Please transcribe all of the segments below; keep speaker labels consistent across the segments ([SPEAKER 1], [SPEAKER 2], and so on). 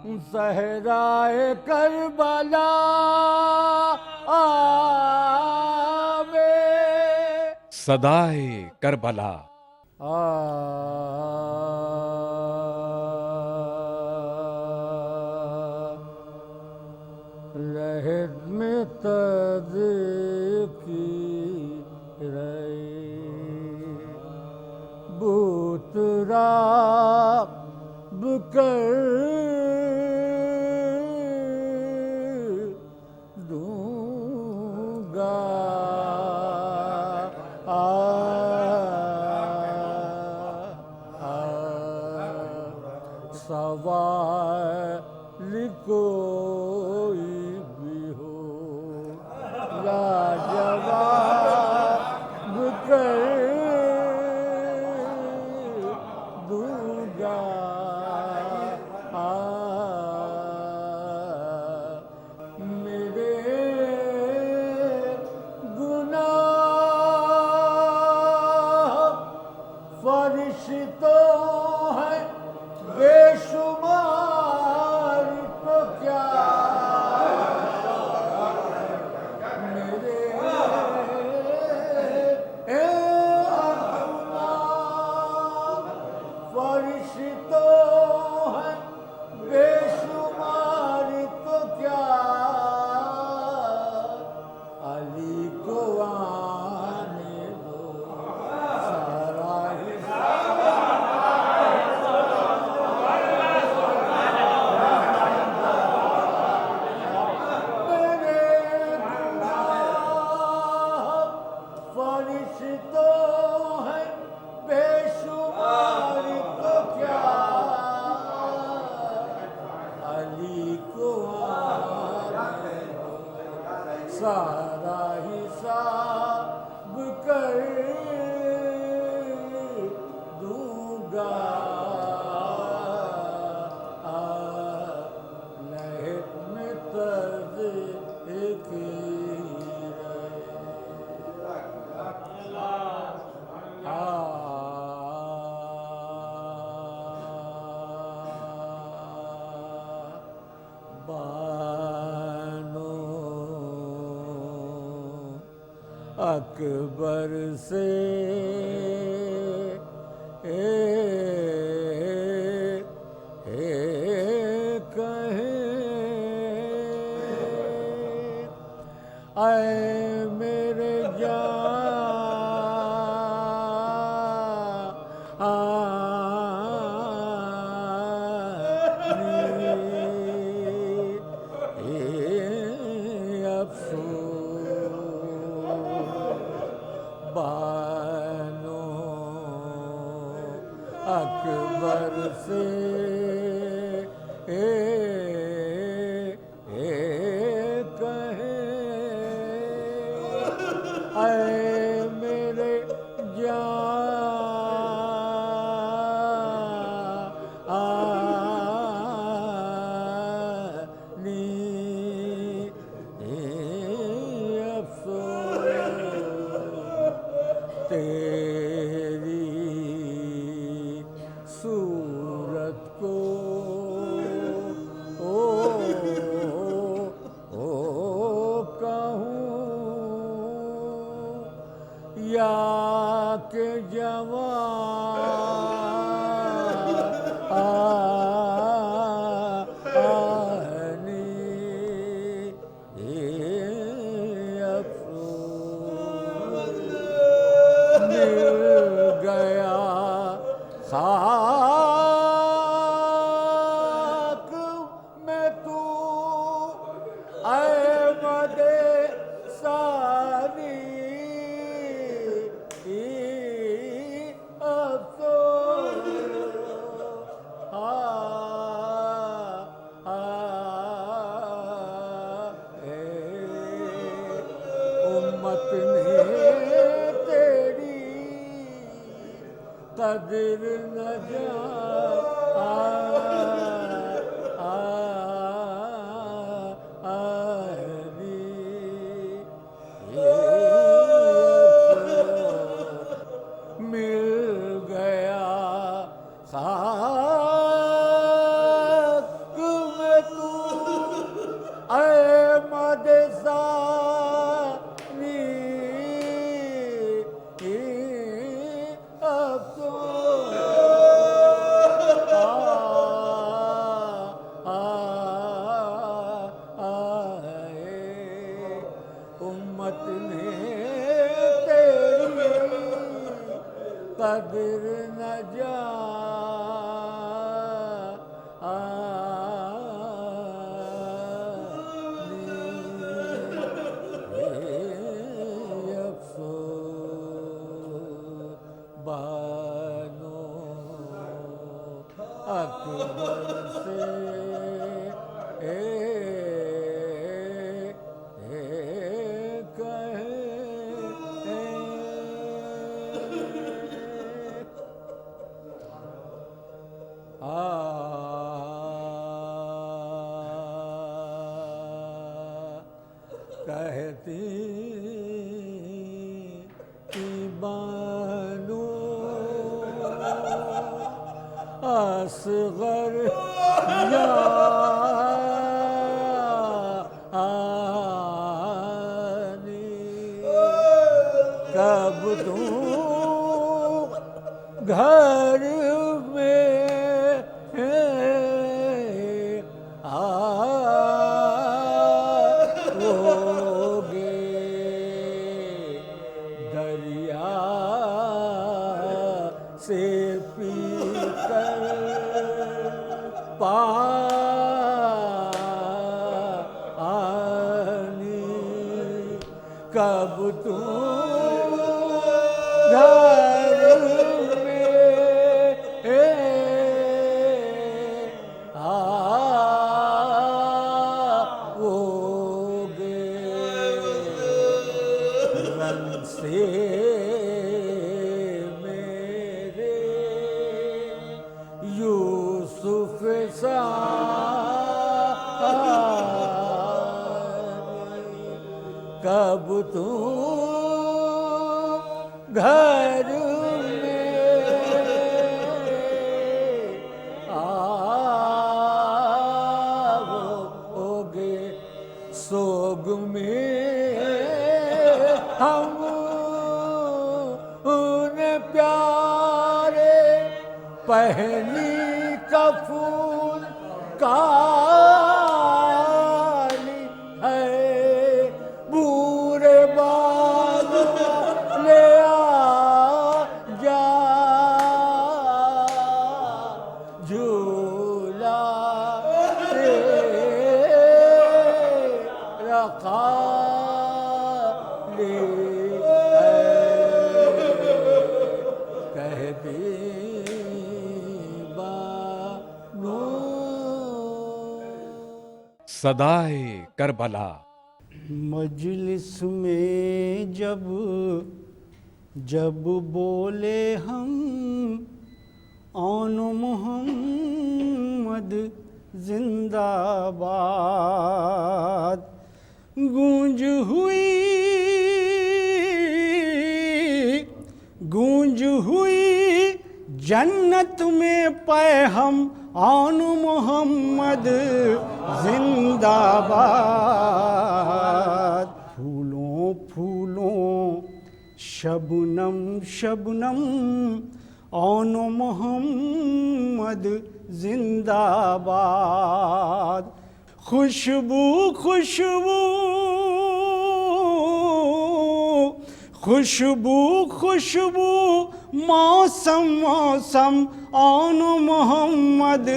[SPEAKER 1] صحرائے کربلا میں
[SPEAKER 2] صدائے کربلا
[SPEAKER 1] لہد میں تذکیر بت راب کر دوں گا سوال کوئی بھی ہو لاجواب کر دوں گا میرے گناہ فرشتوں ہیں بے شمار تو کیا میرے گناہ فرشتوں ہیں بے شمار تو کیا علی کو آنے دو سارا فرشتوں ہیں بے شمار تو کیا علی کو آنے دو سارا حساب کر دوں گا لہد میں تذکیر بانو اکبر سے کہیں اے میرے بانو اکبر سے کہیں اے میرے تیری صورت کو کہوں یا کہ خاک میں تو احمد ثانی افسوس امت نے تیری قدر نہ مل گیا خاک قدر نہ جانی افسوس بانو اکبر سے کہتی کہ بانو اصغر یا آنی کب تو گھر میں سے پی کر پانی کب تو گھر میں آؤگے رنگ سے یوسف ثانی کب تو گھر میں آؤگے سوگ میں ہم انہیں پیارے پہلی کفن کالی ہے بورے بال لے جا جھولا تیرا خالی ہے کہتی
[SPEAKER 2] صدائے کربلا
[SPEAKER 1] مجلس میں جب بولے ہم آن محمد زندہ باد گونج ہوئی جنت میں پے ہم آن محمد زندہ باد پھولوں شبنم آن محمد زندہ باد خوشبو موسم آن محمد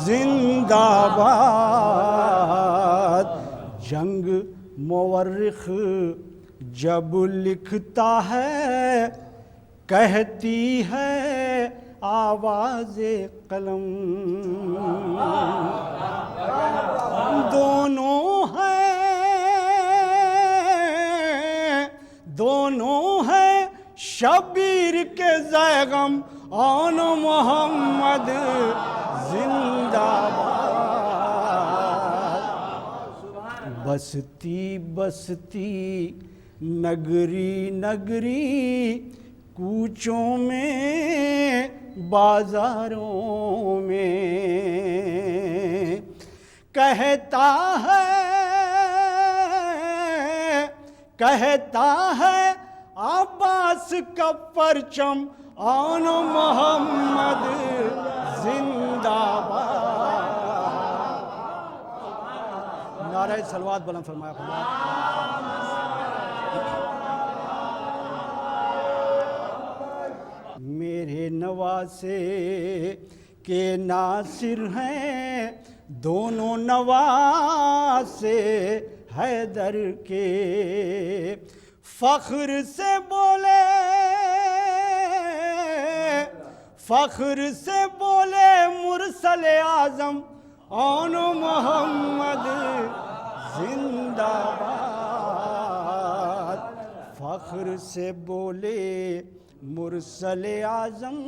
[SPEAKER 1] زندہ باد جنگ مورخ جب لکھتا ہے کہتی ہے آواز قلم دونوں ہیں شبیر کے زیغم آن محمد زندہ باد بستی نگری کوچوں میں بازاروں میں کہتا ہے عباس کا پرچم آن محمد زندہ باد نعرہ صلوات بلند فرمایا بے نواسے کے ناصر ہیں دونوں نواسے حیدر کے فخر سے بولے مرسل اعظم آن محمد زندہ باد فخر سے بولے مرسل اعظم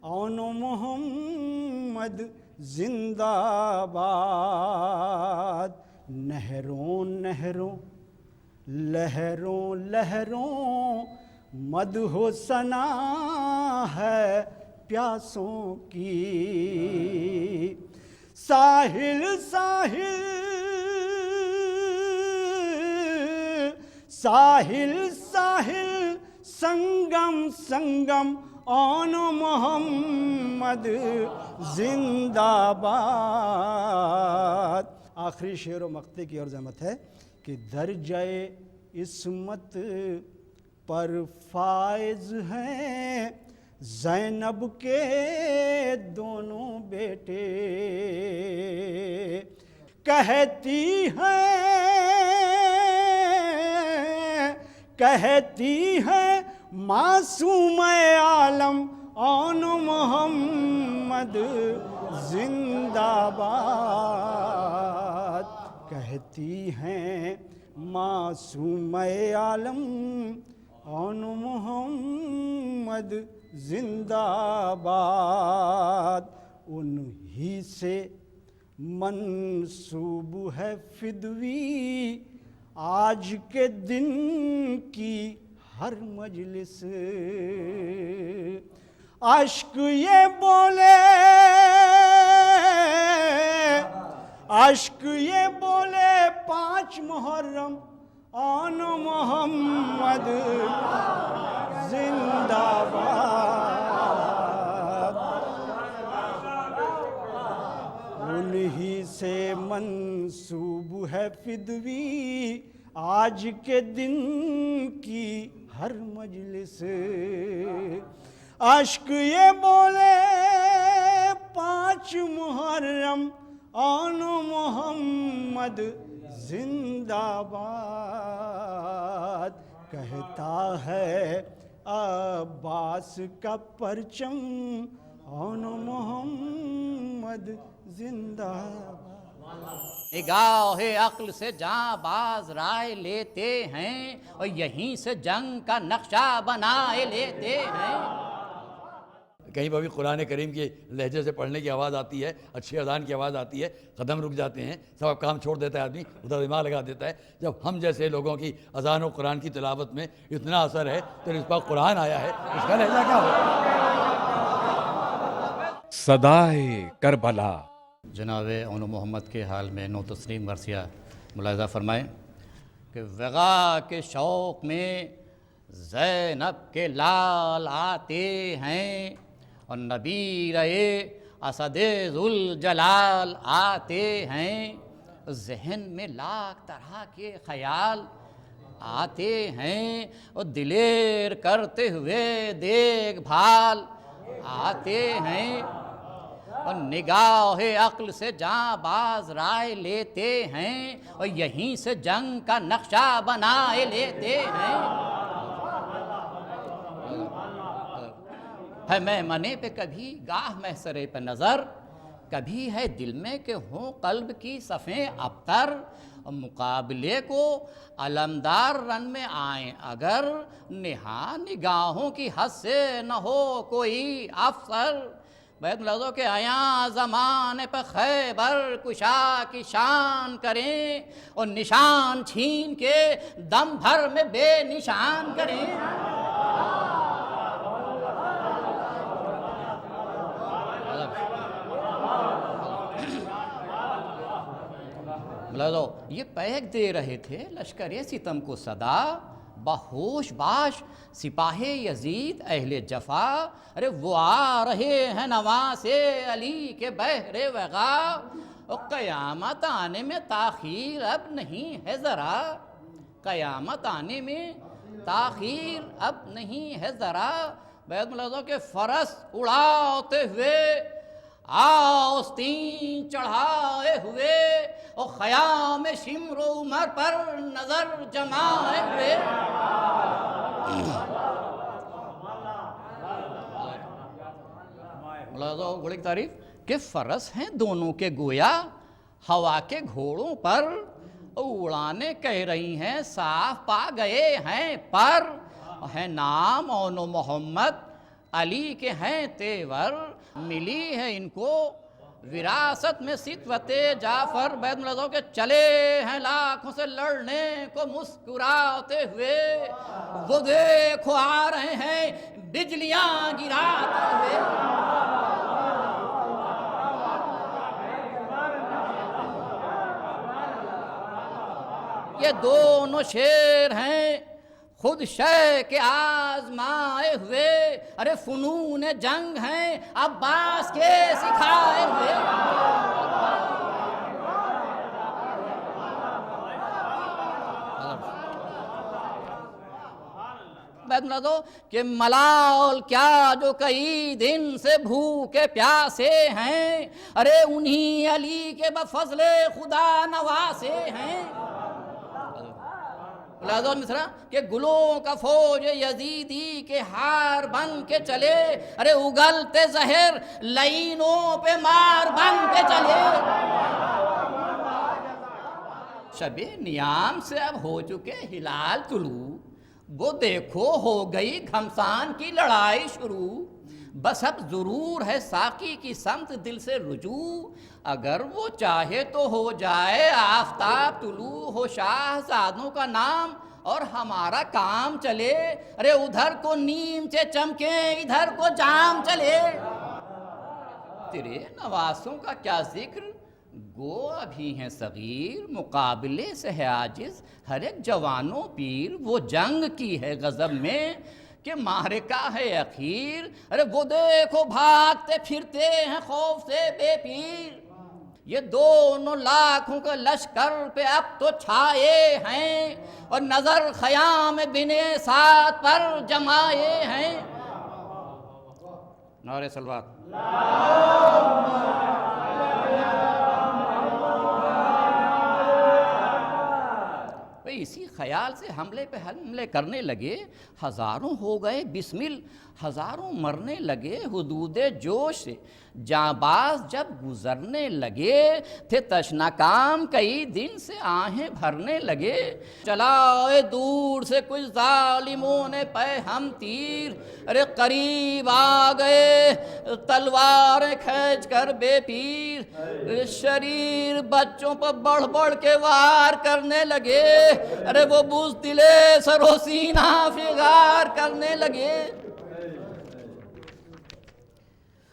[SPEAKER 1] آن محمد زندہ باد نہروں نہروں لہروں لہروں مدح و ثنا ہے پیاسوں کی ساحل ساحل ساحل ساحل سنگم سنگم آن محمد زندہ باد آخری شعر و مقطع کی اور زحمت ہے کہ درجہ عصمت پر فائز ہیں زینب کے دونوں بیٹے کہتی ہیں معصوم عالم آن محمد زندہ باد کہتی ہیں معصوم عالم آن محمد زندہ باد انہی سے منسوب ہے فدوی آج کے دن کی ہر مجلس عشق یہ بولے 5 محرم آن محمد زندہ باد انہی سے منسوب ہے فدوی آج کے دن کی ہر مجلس عشق یہ بولے 5 محرم آن محمد زندہ باد کہتا ہے عباس کا پرچم آن محمد زندہ باد
[SPEAKER 3] نگاہ عقل سے جاں باز رائے لیتے ہیں اور یہیں سے جنگ کا نقشہ بنائے لیتے ہیں
[SPEAKER 4] کہیں پر بھی قرآن کریم کے لہجے سے پڑھنے کی آواز آتی ہے اچھی اذان کی آواز آتی ہے قدم رک جاتے ہیں سب کام چھوڑ دیتا ہے آدمی ادھر دماغ لگا دیتا ہے جب ہم جیسے لوگوں کی اذان و قرآن کی تلاوت میں اتنا اثر ہے تو اس پر قرآن آیا ہے اس کا لہجہ کیا ہوگا
[SPEAKER 2] صدائے کربلا
[SPEAKER 3] جناب اون محمد کے حال میں نو تسلیم مرثیہ ملاحظہ فرمائیں کہ وغا کے شوق میں زینب کے لال آتے ہیں اور نبی رہے اسد ذوالجلال آتے ہیں ذہن میں لاکھ طرح کے خیال آتے ہیں اور دلیر کرتے ہوئے دیکھ بھال آتے ہیں اور نگاہ عقل سے جاں باز رائے لیتے ہیں اور یہیں سے جنگ کا نقشہ بنائے لیتے ہیں ہے میمنے پہ کبھی گاہ محسرے پہ نظر کبھی ہے دل میں کہ ہوں قلب کی صفیں ابتر اور مقابلے کو علمدار رن میں آئیں اگر نہا نگاہوں کی حد سے نہ ہو کوئی افسر بیت لفظوں کے آیاں زمانے پہ خیبر کشا کی شان کریں اور نشان چھین کے دم بھر میں بے نشان کریں یہ پیک دے رہے تھے لشکر ستم کو صدا بہوش باش سپاہ یزید اہل جفا ارے وہ آ رہے ہیں نواز علی کے بحر وغا اور قیامت آنے میں تاخیر اب نہیں ہے ذرا قیامت آنے میں تاخیر اب نہیں ہے ذرا بیت ملازوں کے فرس اڑاتے ہوئے آستین چڑھائے ہوئے اور خیام شمر و عمر پر نظر جمائے ہوئے ملازوں گھوڑے کی تعریف کہ فرس ہیں دونوں کے گویا ہوا کے گھوڑوں پر اڑانے کہہ رہی ہیں صاف پا گئے ہیں پر ہے نام اون و محمد علی کے ہیں تیور ملی ہے ان کو وراثت میں ستوت جعفر بیت ملازوں کے چلے ہیں لاکھوں سے لڑنے کو مسکراتے ہوئے وہ دیکھو آ رہے ہیں بجلیاں گراتے ہوئے یہ دونوں شیر ہیں خود شے کے آزمائے ہوئے ارے فنون جنگ ہیں عباس کے سکھائے ہوئے بیت ملازوں کہ ملال کیا جو کئی دن سے بھوکے پیاسے ہیں ارے انہی علی کے بفضل خدا نواسے ہیں مصرا کہ گلوں کا فوج یزیدی کے ہار بن کے چلے ارے اگلتے زہر لعینوں پہ مار بن کے چلے شب نیام سے اب ہو چکے ہلال طلوع وہ دیکھو ہو گئی گھمسان کی لڑائی شروع بس اب ضرور ہے ساقی کی سمت دل سے رجوع اگر وہ چاہے تو ہو جائے آفتاب طلوع ہو شاہزادوں کا نام اور ہمارا کام چلے ارے ادھر کو نیم سے چمکے ادھر کو جام چلے تیرے نواسوں کا کیا ذکر گو ابھی ہیں صغیر مقابلے سے ہے عاجز ہر ایک جوانوں پیر وہ جنگ کی ہے غضب میں کہ معرکہ ہے اخیر ارے وہ دیکھو بھاگتے پھرتے ہیں خوف سے بے پیر یہ دونوں لاکھوں کے لشکر پہ اب تو چھائے ہیں اور نظر خیام بنے ساتھ پر جمائے ہیں نعرہ صلوات اسی خیال سے حملے پہ حملے کرنے لگے ہزاروں ہو گئے بسمل ہزاروں مرنے لگے حدود جوش سے جانباز جب گزرنے لگے تھے تشنا کام کئی دن سے آہیں بھرنے لگے چلائے دور سے کچھ ظالموں نے پہ ہم تیر ارے قریب آ گئے تلواریں کھینچ کر بے پیر شریر بچوں پر بڑھ بڑھ کے وار کرنے لگے ارے وہ بزدلے سر و سینہ فغار کرنے لگے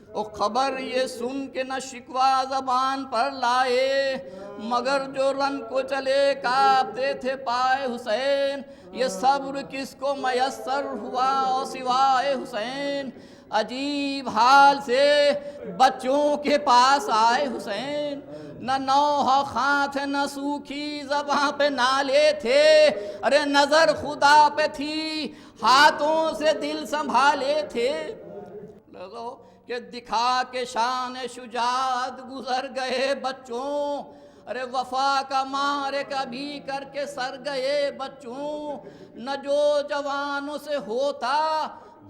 [SPEAKER 3] او خبر یہ سن کے نہ شکوہ زبان پر لائے مگر جو رن کو چلے کانپتے تھے پائے حسین یہ صبر کس کو میسر ہوا سوائے حسین عجیب حال سے بچوں کے پاس آئے حسین نہ نوحہ خاں تھے نہ سوکھی زباں پہ نالے تھے ارے نظر خدا پہ تھی ہاتھوں سے دل سنبھالے تھے لگو کہ دکھا کے شان شجاعت گزر گئے بچوں ارے وفا کا مارے کبھی کر کے سر گئے بچوں نہ جو جوانوں سے ہوتا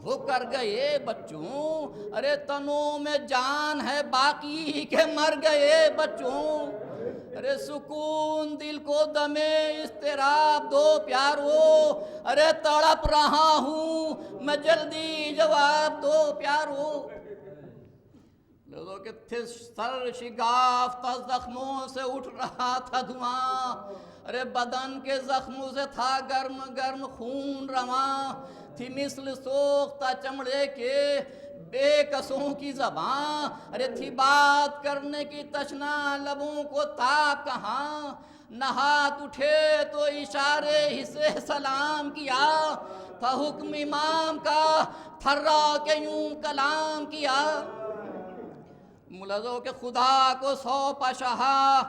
[SPEAKER 3] وہ کر گئے بچوں ارے تنوں میں جان ہے باقی کے مر گئے بچوں ارے سکون دل کو دمے اضطراب دو پیارو ارے تڑپ رہا ہوں میں جلدی جواب دو پیارو لوگوں کے تھے سر شگافتہ زخموں سے اٹھ رہا تھا دھواں ارے بدن کے زخموں سے تھا گرم گرم خون رواں تھی مثل سوختہ چمڑے کے بے کسوں کی زباں ارے تھی بات کرنے کی تشنا لبوں کو تاب کہاں نہ ہاتھ اٹھے تو اشارے ہی سے سلام کیا تھا حکم امام کا تھرا کے یوں کلام کیا ملزو کے خدا کو سونپا شہا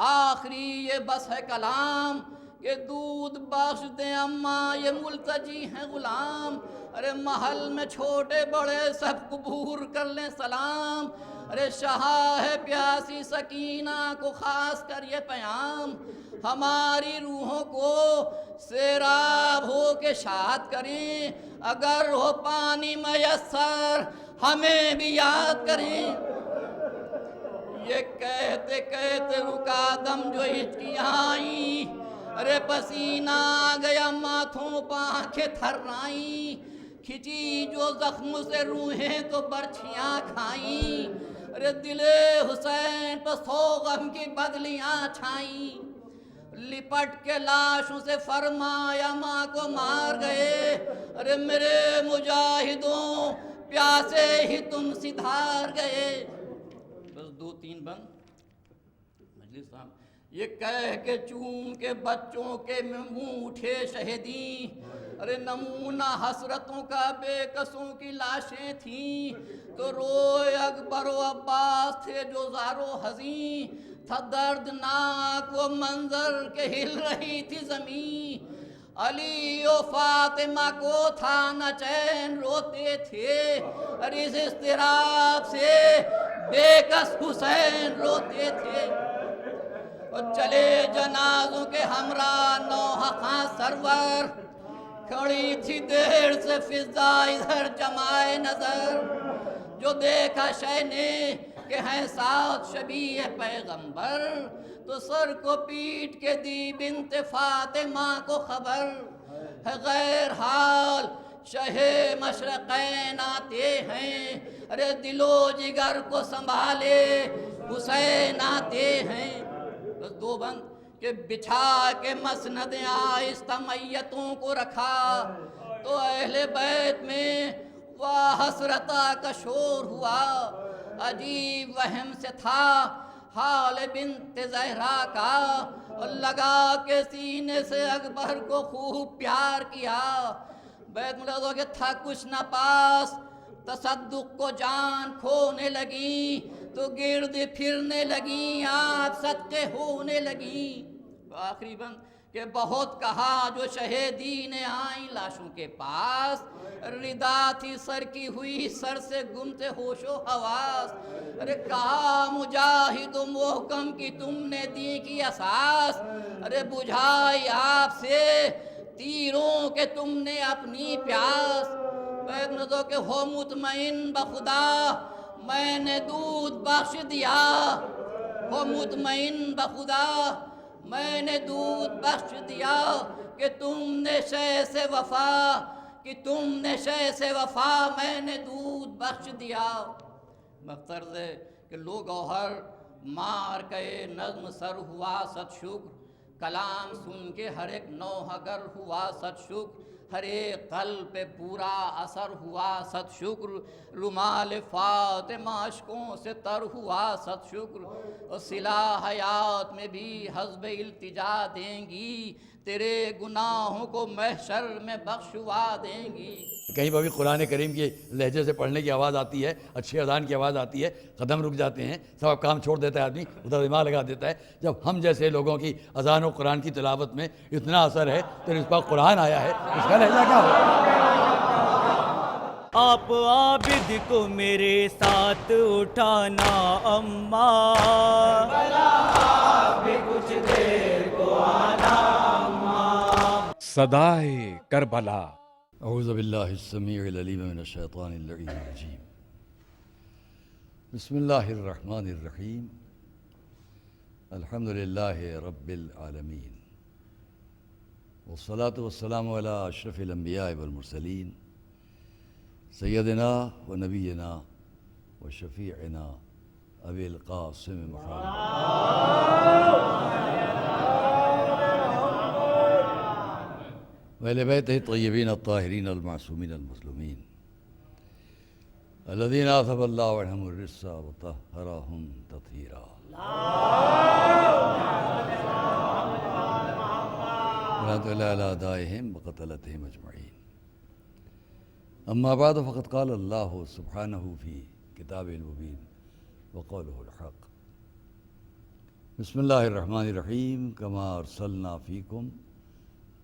[SPEAKER 3] آخری یہ بس ہے کلام کہ دودھ بخش دیں اماں یہ ملتجی ہیں غلام، ارے محل میں چھوٹے بڑے سب قبول کر لیں سلام، ارے شہا ہے پیاسی سکینہ کو خاص کر یہ پیام، ہماری روحوں کو سیراب ہو کے شاد کریں، اگر ہو پانی میسر ہمیں بھی یاد کریں۔ یہ کہتے کہتے رکا دم جو ہچکیاں آئیں، ارے پسینہ آ گیا ماتھوں پہ آنکھیں تھرائیں، کھچی جو زخم سے روحیں تو برچھیاں کھائیں، ارے دل حسین پہ سو غم کی بدلیاں چھائیں، لپٹ کے لاشوں سے فرمایا ماں کو مار گئے، ارے میرے مجاہدوں پیاسے ہی تم سدھار گئے۔ بس 2-3 بند مجلس صاحب۔ یہ کہہ کے چوم کے بچوں کے منہ اٹھے شہیدی، ارے نمونہ حسرتوں کا بے کسوں کی لاشیں تھیں، تو روئے اکبر و عباس تھے جو زارو حزین، تھا دردناک وہ منظر کہ ہل رہی تھی زمین، علی و فاطمہ کو تھا نہ چین روتے تھے، ارے اس اضطراب سے بے کس حسین روتے تھے، اور چلے جنازوں کے ہمراہ نوحہ خاں سرور، کھڑی تھی دیر سے فضا ادھر جمائے نظر، جو دیکھا شے نے کہ ہیں ساتھ شبیہ پیغمبر، تو سر کو پیٹ کے دی بنت فاطمہ کو خبر، ہے غیر حال شہ مشرقین آتے ہیں، ارے دل و جگر کو سنبھالے حسین آتے ہیں۔ بس 2 بند کہ بچھا کے مسند آہستہ میتوں کو رکھا، تو اہل بیت میں وہ حسرتہ کا شور ہوا، عجیب وہم سے تھا حال بنت زہرا کا، اور لگا کے سینے سے اکبر کو خوب پیار کیا، بیت ملازوں کے تھا کچھ نہ پاس، تصدق کو جان کھونے لگی، تو گرد پھرنے لگیں آپ صدقے ہونے لگیں۔ آخری بند کہ بہت کہا جو شہیدین آئیں لاشوں کے پاس، ردا تھی سر کی ہوئی سر سے گم تھے ہوش و حواس، ارے کہا مجاہد و محکم کی تم نے دی کی اساس، ارے بجھائی آپ سے تیروں کے تم نے اپنی پیاس، بیت نظر کہ ہو مطمئن بخدا میں نے دودھ بخش دیا، ہو مطمئن بخدا میں نے دودھ بخش دیا، کہ تم نے شے سے وفا، کہ تم نے شے سے وفا میں نے دودھ بخش دیا۔ مقصد ہے کہ لو گوہر مار کے نظم سر ہوا صد شکر، کلام سن کے ہر ایک نوحہ گر ہوا صد شکر، ہر ایک قلب پہ پورا اثر ہوا صد شکر، رمال فاطمہ اشکوں سے تر ہوا صد شکر، اور صلہ حیات میں بھی حسب التجا دیں گی، تیرے گناہوں کو محشر میں بخشوا دیں گی۔
[SPEAKER 4] کہیں پر بھی قرآن کریم کے لہجے سے پڑھنے کی آواز آتی ہے، اچھی اذان کی آواز آتی ہے، قدم رک جاتے ہیں، سب کام چھوڑ دیتا ہے آدمی، ادھر دماغ لگا دیتا ہے۔ جب ہم جیسے لوگوں کی اذان و قرآن کی تلاوت میں اتنا اثر ہے تو اس پر قرآن آیا ہے، اس کا لہجہ کیا ہوگا؟
[SPEAKER 1] آپ عابد کو میرے ساتھ اٹھانا اماں، کچھ دیر کو آنا اماں،
[SPEAKER 2] صدائے کربلا۔
[SPEAKER 4] اعوذ باللہ السمیع العلیم من الشیطان اللعین الرجیم، بسم اللہ الرحمن الرحیم، الحمدللہ رب العالمین، والصلاة والسلام علی اشرف الانبیاء والمرسلین، سیدنا و نبینا و شفیعنا ابی القاسم محمد وآل بیتہ الطیبین الطاہرین المعصومین المظلومین الذین اذھب اللہ عنہم الرجس وطہرہم تطہیرا۔ ورحمۃ اللہ علی اعدائہم وقتلتہم اجمعین۔ اما بعد فقد قال اللہ سبحانہ فی کتاب المبین وقولہ الحق، بسم اللہ الرحمن الرحیم، کما ارسلنا فیکم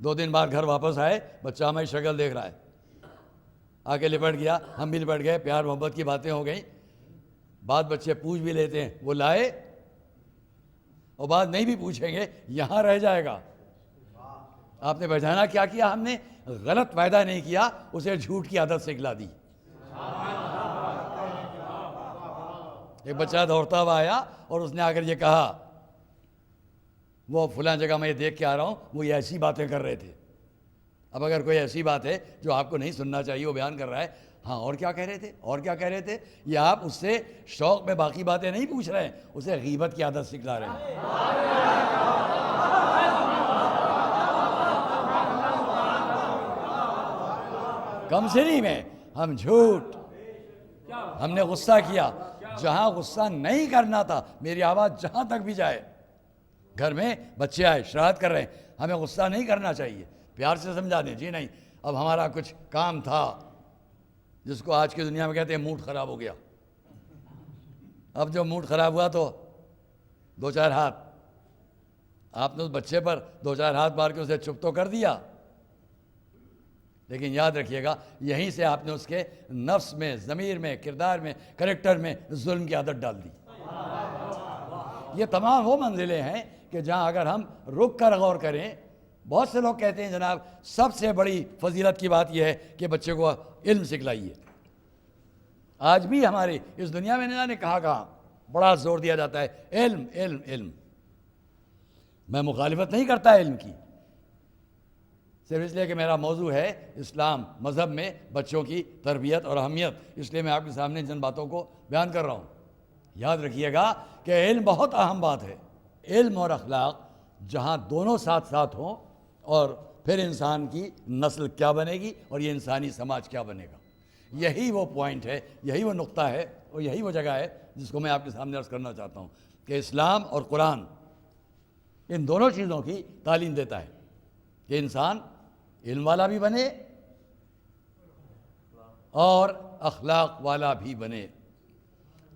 [SPEAKER 4] 2 دن بعد گھر واپس آئے، بچہ ہماری شکل دیکھ رہا ہے، آ کے لپٹ گیا، ہم بھی لپٹ گئے، پیار محبت کی باتیں ہو گئیں، بات بچے پوچھ بھی لیتے ہیں وہ لائے، اور بات نہیں بھی پوچھیں گے یہاں رہ جائے گا۔ آپ نے پہچانا کیا کیا؟ ہم نے غلط وعدہ نہیں کیا، اسے جھوٹ کی عادت سکھلا دی۔ ایک بچہ دوڑتا ہوا آیا اور اس نے آ کر یہ کہا، وہ فلاں جگہ میں یہ دیکھ کے آ رہا ہوں، وہ یہ ایسی باتیں کر رہے تھے۔ اب اگر کوئی ایسی بات ہے جو آپ کو نہیں سننا چاہیے وہ بیان کر رہا ہے، ہاں اور کیا کہہ رہے تھے، اور کیا کہہ رہے تھے، یہ آپ اس سے شوق میں باقی باتیں نہیں پوچھ رہے ہیں، اسے غیبت کی عادت سکھلا رہے ہیں۔ کم سنی میں ہم جھوٹ، ہم نے غصہ کیا، جہاں غصہ نہیں کرنا تھا، میری آواز جہاں تک بھی جائے، گھر میں بچے آئے شرارت کر رہے ہیں، ہمیں غصہ نہیں کرنا چاہیے، پیار سے سمجھا دیں، جی نہیں اب ہمارا کچھ کام تھا، جس کو آج کی دنیا میں کہتے ہیں موڈ خراب ہو گیا، اب جو موڈ خراب ہوا تو 2-4 ہاتھ، آپ نے اس بچے پر 2-4 ہاتھ مار کے اسے چپ تو کر دیا، لیکن یاد رکھیے گا یہیں سے آپ نے اس کے نفس میں، ضمیر میں، کردار میں، کریکٹر میں ظلم کی عادت ڈال دی۔ یہ تمام وہ منزلیں ہیں کہ جہاں اگر ہم رک کر غور کریں، بہت سے لوگ کہتے ہیں جناب سب سے بڑی فضیلت کی بات یہ ہے کہ بچے کو علم سکھلائیے۔ آج بھی ہماری اس دنیا میں نے کہا بڑا زور دیا جاتا ہے علم علم علم۔ میں مخالفت نہیں کرتا علم کی، صرف اس لیے کہ میرا موضوع ہے اسلام مذہب میں بچوں کی تربیت اور اہمیت، اس لیے میں آپ کے سامنے جن باتوں کو بیان کر رہا ہوں۔ یاد رکھیے گا کہ علم بہت اہم بات ہے، علم اور اخلاق جہاں دونوں ساتھ ساتھ ہوں، اور پھر انسان کی نسل کیا بنے گی اور یہ انسانی سماج کیا بنے گا، یہی وہ پوائنٹ ہے، یہی وہ نقطہ ہے، اور یہی وہ جگہ ہے جس کو میں آپ کے سامنے عرض کرنا چاہتا ہوں کہ اسلام اور قرآن ان دونوں چیزوں کی تعلیم دیتا ہے کہ انسان علم والا بھی بنے اور اخلاق والا بھی بنے۔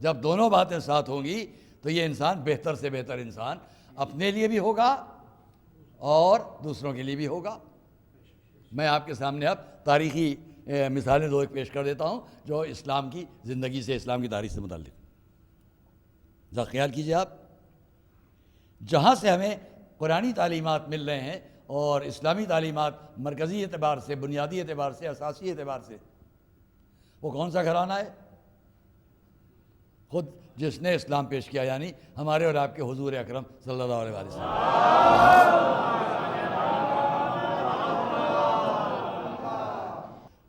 [SPEAKER 4] جب دونوں باتیں ساتھ ہوں گی تو یہ انسان بہتر سے بہتر انسان اپنے لیے بھی ہوگا اور دوسروں کے لیے بھی ہوگا۔ میں آپ کے سامنے اب تاریخی مثالیں 2 پیش کر دیتا ہوں جو اسلام کی زندگی سے، اسلام کی تاریخ سے متعلق۔ ذرا خیال کیجئے آپ، جہاں سے ہمیں قرآنی تعلیمات مل رہے ہیں اور اسلامی تعلیمات مرکزی اعتبار سے، بنیادی اعتبار سے، اساسی اعتبار سے، وہ کون سا گھرانہ ہے؟ خود جس نے اسلام پیش کیا، یعنی ہمارے اور آپ کے حضور اکرم صلی اللہ علیہ وسلم۔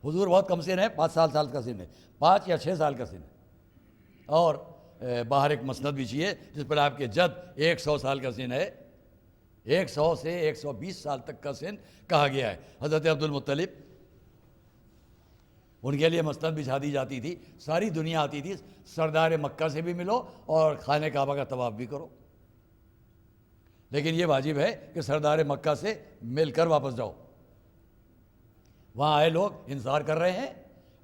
[SPEAKER 4] حضور بہت کم سن ہے، 5 سال کا سن ہے، 5 یا 6 سال کا سن ہے، اور باہر ایک مسند بھی چاہیے جس پر آپ کے جد 100 سال کا سن ہے، 100 سے 120 سال تک کا سن کہا گیا ہے۔ حضرت عبد المطلب، ان کے لیے مسند بچھا دی جاتی تھی، ساری دنیا آتی تھی، سردار مکہ سے بھی ملو اور خانہ کعبہ کا طواف بھی کرو، لیکن یہ واجب ہے کہ سردار مکہ سے مل کر واپس جاؤ۔ وہاں آئے لوگ انتظار کر رہے ہیں،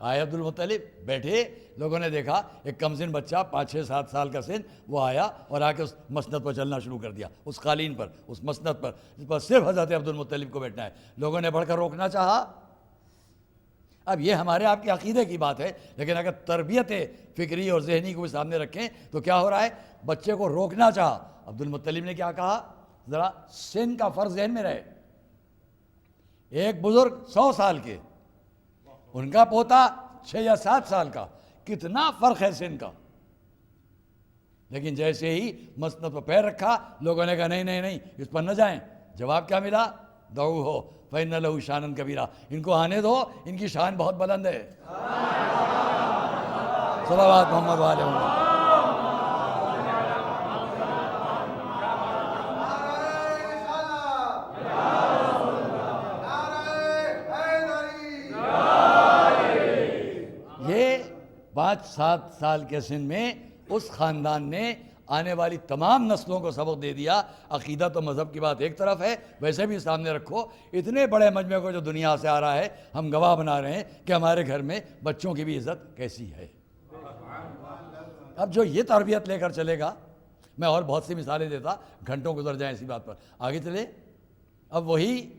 [SPEAKER 4] آئے عبد المطلب، بیٹھے، لوگوں نے دیکھا ایک کم سن بچہ 5 6 7 سال کا سن، وہ آیا اور آ کے اس مسند پر چلنا شروع کر دیا، اس قالین پر، اس مسند پر جس پر صرف حضرت عبد المطلب کو بیٹھنا ہے۔ لوگوں نے بڑھ کر روکنا چاہا۔ اب یہ ہمارے آپ کے عقیدے کی بات ہے، لیکن اگر تربیت فکری اور ذہنی کو بھی سامنے رکھیں تو کیا ہو رہا ہے؟ بچے کو روکنا چاہا۔ عبد المطلب نے کیا کہا؟ ذرا سن کا فرق ذہن میں رہے، ایک بزرگ 100 سال کے، ان کا پوتا 6 یا 7 سال کا، کتنا فرق ہے سن کا، لیکن جیسے ہی مسند پر پیر رکھا لوگوں نے کہا نہیں نہیں نہیں اس پر نہ جائیں۔ جواب کیا ملا؟ دعو ہو فإن لہ شانًا کبیرہ، ان کو آنے دو، ان کی شان بہت بلند ہے۔ صلوات محمد وآلہ محمد۔ یہ 5 7 سال کے سن میں اس خاندان نے آنے والی تمام نسلوں کو سبق دے دیا۔ عقیدت و مذہب کی بات ایک طرف ہے، ویسے بھی سامنے رکھو اتنے بڑے مجمع کو جو دنیا سے آ رہا ہے، ہم گواہ بنا رہے ہیں کہ ہمارے گھر میں بچوں کی بھی عزت کیسی ہے۔ اب جو یہ تربیت لے کر چلے گا، میں اور بہت سی مثالیں دیتا، گھنٹوں گزر جائیں اسی بات پر، آگے چلے۔ اب وہی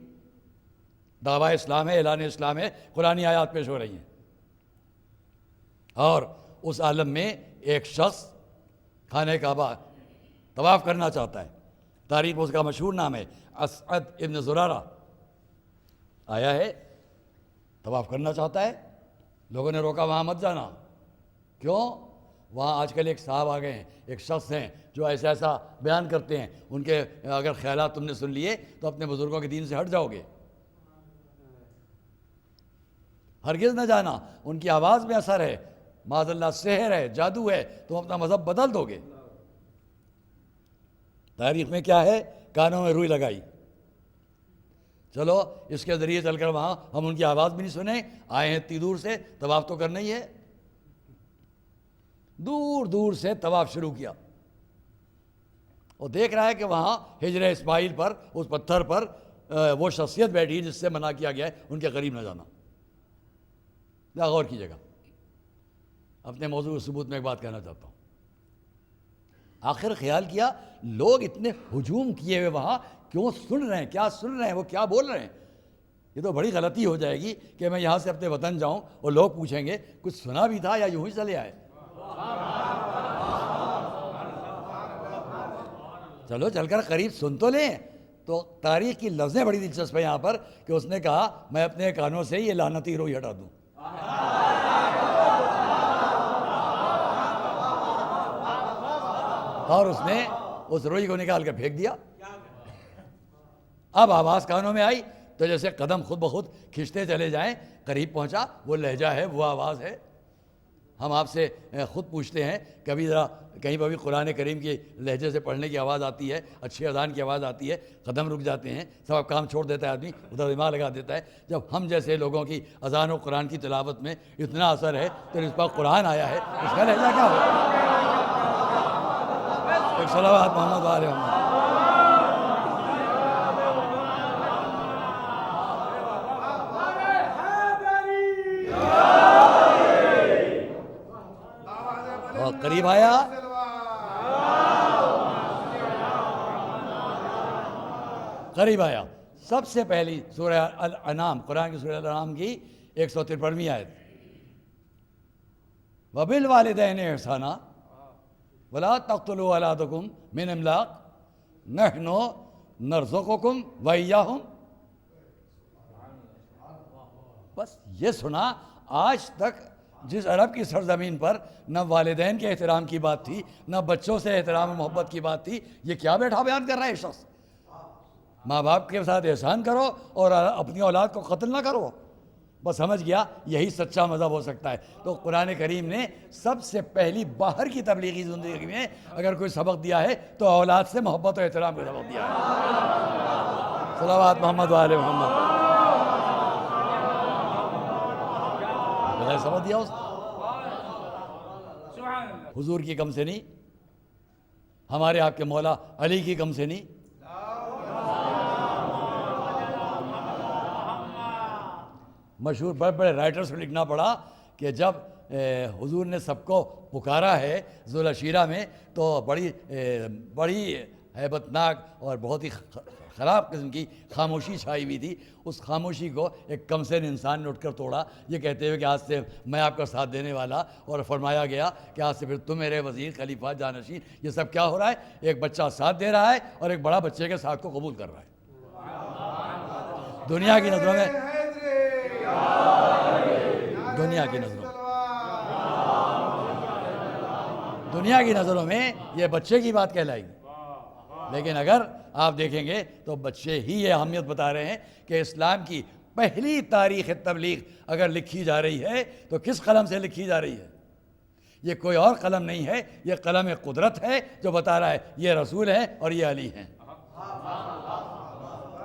[SPEAKER 4] دعویٰ اسلام ہے، اعلان اسلام ہے، قرآنی آیات پیش ہو رہی ہیں. اور اس عالم میں ایک شخص خانہ کعبہ طواف کرنا چاہتا ہے. تاریخ میں اس کا مشہور نام ہے اسعد ابن زرارہ. آیا ہے، طواف کرنا چاہتا ہے. لوگوں نے روکا وہاں مت جانا. کیوں؟ وہاں آج کل ایک صاحب آ گئے ہیں، ایک شخص ہیں جو ایسا ایسا بیان کرتے ہیں، ان کے اگر خیالات تم نے سن لیے تو اپنے بزرگوں کے دین سے ہٹ جاؤ گے. ہرگز نہ جانا. ان کی آواز میں اثر ہے، معاذ اللہ سحر ہے، جادو ہے، تم اپنا مذہب بدل دو گے. تاریخ میں کیا ہے؟ کانوں میں روئی لگائی. چلو اس کے ذریعے چل کر وہاں ہم ان کی آواز بھی نہیں سنیں. آئے ہیں اتنی دور سے، طواف تو کرنا ہی ہے. دور دور سے طواف شروع کیا اور دیکھ رہا ہے کہ وہاں ہجر اسماعیل پر، اس پتھر پر وہ شخصیت بیٹھی جس سے منع کیا گیا ہے ان کے قریب نہ جانا. غور کیجیے گا. اپنے موضوع و ثبوت میں ایک بات کہنا چاہتا ہوں. آخر خیال کیا لوگ اتنے ہجوم کیے ہوئے وہاں کیوں سن رہے ہیں؟ کیا سن رہے ہیں؟ وہ کیا بول رہے ہیں؟ یہ تو بڑی غلطی ہو جائے گی کہ میں یہاں سے اپنے وطن جاؤں اور لوگ پوچھیں گے کچھ سنا بھی تھا یا یوں ہی چلے آئے. چلو چل کر قریب سن تو لیں. تو تاریخ کی لفظیں بڑی دلچسپ ہیں یہاں پر کہ اس نے کہا میں اپنے کانوں سے یہ لعنتی روئی ہٹا دوں. اور اس نے اس روئی کو نکال کر پھینک دیا. اب آواز کانوں میں آئی تو جیسے قدم خود بخود کھنچتے چلے جائیں. قریب پہنچا، وہ لہجہ ہے، وہ آواز ہے. ہم آپ سے خود پوچھتے ہیں کبھی ذرا کہیں پر بھی قرآن کریم کی لہجے سے پڑھنے کی آواز آتی ہے، اچھی اذان کی آواز آتی ہے، قدم رک جاتے ہیں، سب کام چھوڑ دیتا ہے آدمی، ادھر دماغ لگا دیتا ہے. جب ہم جیسے لوگوں کی اذان و قرآن کی تلاوت میں اتنا اثر ہے تو اس پر قرآن آیا ہے، اس کا لہجہ کیا ہوگا؟ ایک صلوات محمد علیہ محمد. اور قریب آیا، قریب آیا. سب سے پہلی سورہ الانعام، قرآن کی سورہ الانعام کی 153ویں آیت. وَبِالْوَالِدَيْنِ إِحْسَانًا وَلَا تَقْتُلُوا أَوْلَادَكُمْ مِنْ إِمْلَاقٍ نَحْنُ نَرْزُقُكُمْ وَإِيَّاهُمْ. بس یہ سنا. آج تک جس عرب کی سرزمین پر نہ والدین کے احترام کی بات تھی، نہ بچوں سے احترام و محبت کی بات تھی، یہ کیا بیٹھا بیان کر رہا ہے شخص؟ ماں باپ کے ساتھ احسان کرو اور اپنی اولاد کو قتل نہ کرو. بس سمجھ گیا یہی سچا مذہب ہو سکتا ہے. تو قرآن کریم نے سب سے پہلی باہر کی تبلیغی زندگی میں اگر کوئی سبق دیا ہے تو اولاد سے محبت و احترام کا سبق دیا ہے. صلوات محمد علیہ محمد. سبق دیا اس حضور کی کم سے نہیں، ہمارے آپ کے مولا علی کی کم سے نہیں. مشہور بڑے بڑے رائٹرز کو لکھنا پڑا کہ جب حضور نے سب کو پکارا ہے ذوالعشیرہ میں تو بڑی ہیبت ناک اور بہت ہی خراب قسم کی خاموشی چھائی ہوئی تھی. اس خاموشی کو ایک کمسن انسان نے اٹھ کر توڑا یہ کہتے ہوئے کہ آج سے میں آپ کا ساتھ دینے والا، اور فرمایا گیا کہ آج سے پھر تم میرے وزیر، خلیفہ، جانشین. یہ سب کیا ہو رہا ہے؟ ایک بچہ ساتھ دے رہا ہے اور ایک بڑا بچے کے ساتھ کو قبول کر رہا ہے. دنیا کی نظروں میں دنیا کی نظروں میں یہ بچے کی بات کہلائے گی. لیکن اگر آپ دیکھیں گے تو بچے ہی یہ اہمیت بتا رہے ہیں کہ اسلام کی پہلی تاریخ تبلیغ اگر لکھی جا رہی ہے تو کس قلم سے لکھی جا رہی ہے؟ یہ کوئی اور قلم نہیں ہے، یہ قلم قدرت ہے جو بتا رہا ہے یہ رسول ہیں اور یہ علی ہیں.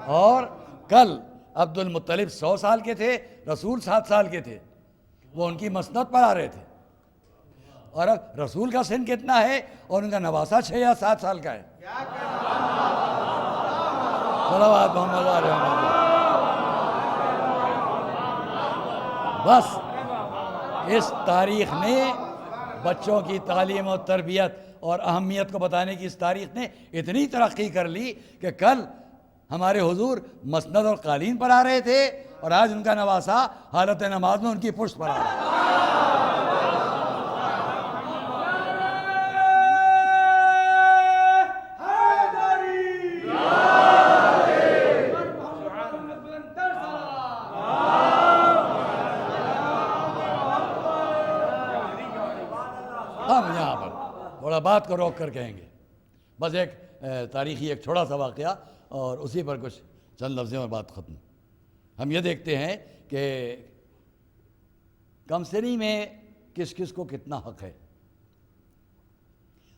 [SPEAKER 4] اور کل عبد المطلب 100 سال کے تھے، رسول 7 سال کے تھے. وہ ان کی مسند پر آ رہے تھے. اور اب رسول کا سن کتنا ہے اور ان کا نواسہ 6 یا 7 سال کا ہے. صلوات محمد علیہ محمد. بس اس تاریخ نے بچوں کی تعلیم و تربیت اور اہمیت کو بتانے کی اس تاریخ نے اتنی ترقی کر لی کہ کل ہمارے حضور مسند اور قالین پر آ رہے تھے اور آج ان کا نواسا حالت نماز میں ان کی پشت پر آ رہا ہے۔ ہم یہاں پر تھوڑا بات کو روک کر کہیں گے، بس ایک تاریخی ایک چھوٹا سا واقعہ اور اسی پر کچھ چند لفظوں میں بات ختم۔ ہم یہ دیکھتے ہیں کہ کمسنی میں کس کس کو کتنا حق ہے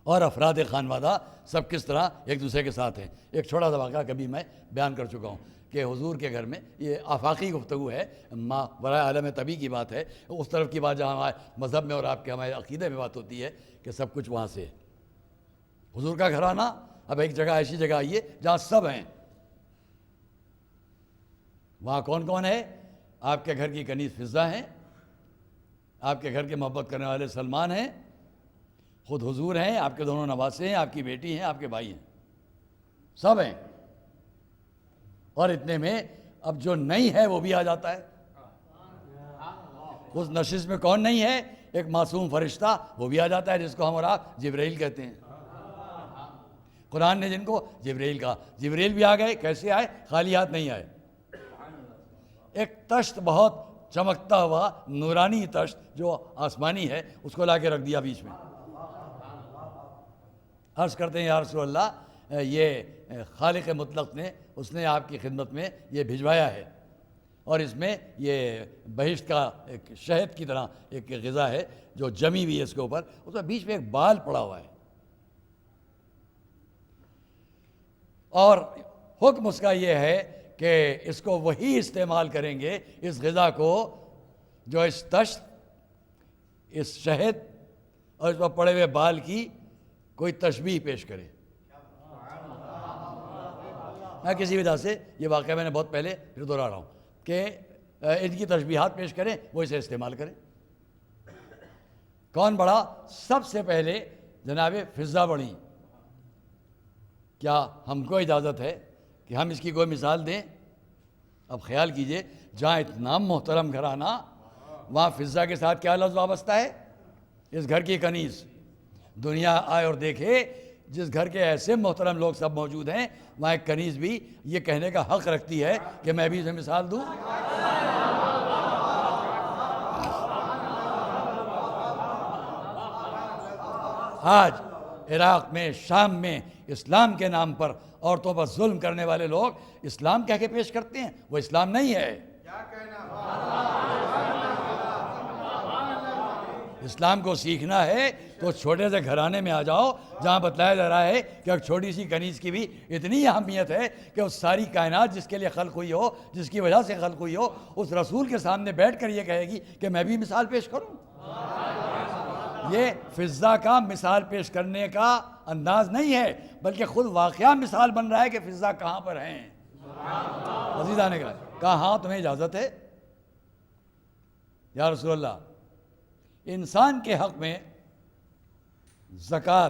[SPEAKER 4] اور افراد خانوادہ سب کس طرح ایک دوسرے کے ساتھ ہیں۔ ایک چھوٹا سا واقعہ کبھی میں بیان کر چکا ہوں کہ حضور کے گھر میں، یہ آفاقی گفتگو ہے، برائے عالم طبی کی بات ہے، اس طرف کی بات جہاں ہمارے مذہب میں اور آپ کے ہمارے عقیدے میں بات ہوتی ہے کہ سب کچھ وہاں سے ہے۔ حضور کا گھرانہ اب ایک جگہ ایسی جگہ آئی ہے جہاں سب ہیں۔ وہاں کون کون ہے؟ آپ کے گھر کی کنیز فضہ ہیں، آپ کے گھر کے محبت کرنے والے سلمان ہیں، خود حضور ہیں، آپ کے دونوں نواسے ہیں، آپ کی بیٹی ہیں، آپ کے بھائی ہیں، سب ہیں۔ اور اتنے میں اب جو نہیں ہے وہ بھی آ جاتا ہے۔ اس نشست میں کون نہیں ہے؟ ایک معصوم فرشتہ، وہ بھی آ جاتا ہے، جس کو ہم اور آپ جبرائیل کہتے ہیں۔ قرآن نے جن کو جبرائیل کہا، جبرائیل بھی آ گئے۔ کیسے آئے؟ خالی ہاتھ نہیں آئے۔ ایک تشت، بہت چمکتا ہوا نورانی تشت جو آسمانی ہے، اس کو لا کے رکھ دیا بیچ میں۔ عرض کرتے ہیں یا رسول اللہ، یہ خالق مطلق نے، اس نے آپ کی خدمت میں یہ بھجوایا ہے، اور اس میں یہ بہشت کا ایک شہد کی طرح ایک غذا ہے جو جمی ہوئی ہے اس کے اوپر، اس میں بیچ میں ایک بال پڑا ہوا ہے، اور حکم اس کا یہ ہے کہ اس کو وہی استعمال کریں گے، اس غذا کو، جو اس تشت، اس شہد اور اس پر پڑے ہوئے بال کی کوئی تشبیہ پیش کرے۔ میں کسی وجہ سے یہ واقعہ میں نے بہت پہلے پھر دوہرا رہا ہوں کہ ان کی تشبیہات پیش کریں، وہ اسے استعمال کریں۔ کون بڑا؟ سب سے پہلے جناب فضہ بڑھی۔ کیا ہم کو اجازت ہے کہ ہم اس کی کوئی مثال دیں؟ اب خیال کیجئے، جہاں اتنا محترم گھرانہ، وہاں فضہ کے ساتھ کیا لفظ وابستہ ہے؟ اس گھر کی کنیز۔ دنیا آئے اور دیکھے، جس گھر کے ایسے محترم لوگ سب موجود ہیں، وہاں ایک کنیز بھی یہ کہنے کا حق رکھتی ہے کہ میں بھی اسے مثال دوں۔ آج عراق میں، شام میں اسلام کے نام پر عورتوں پر ظلم کرنے والے لوگ اسلام کہہ کے پیش کرتے ہیں، وہ اسلام نہیں ہے۔ اسلام کو سیکھنا ہے تو چھوٹے سے گھرانے میں آ جاؤ جہاں بتلایا جا رہا ہے کہ ایک چھوٹی سی کنیز کی بھی اتنی اہمیت ہے کہ اس ساری کائنات جس کے لیے خلق ہوئی ہو، جس کی وجہ سے خلق ہوئی ہو، اس رسول کے سامنے بیٹھ کر یہ کہے گی کہ میں بھی مثال پیش کروں۔ یہ فضہ کا مثال پیش کرنے کا انداز نہیں ہے، بلکہ خود واقعہ مثال بن رہا ہے کہ فضہ کہاں پر ہیں۔ عزیزان کرام، کہاں تمہیں اجازت ہے؟ یا رسول اللہ، انسان کے حق میں زکوٰۃ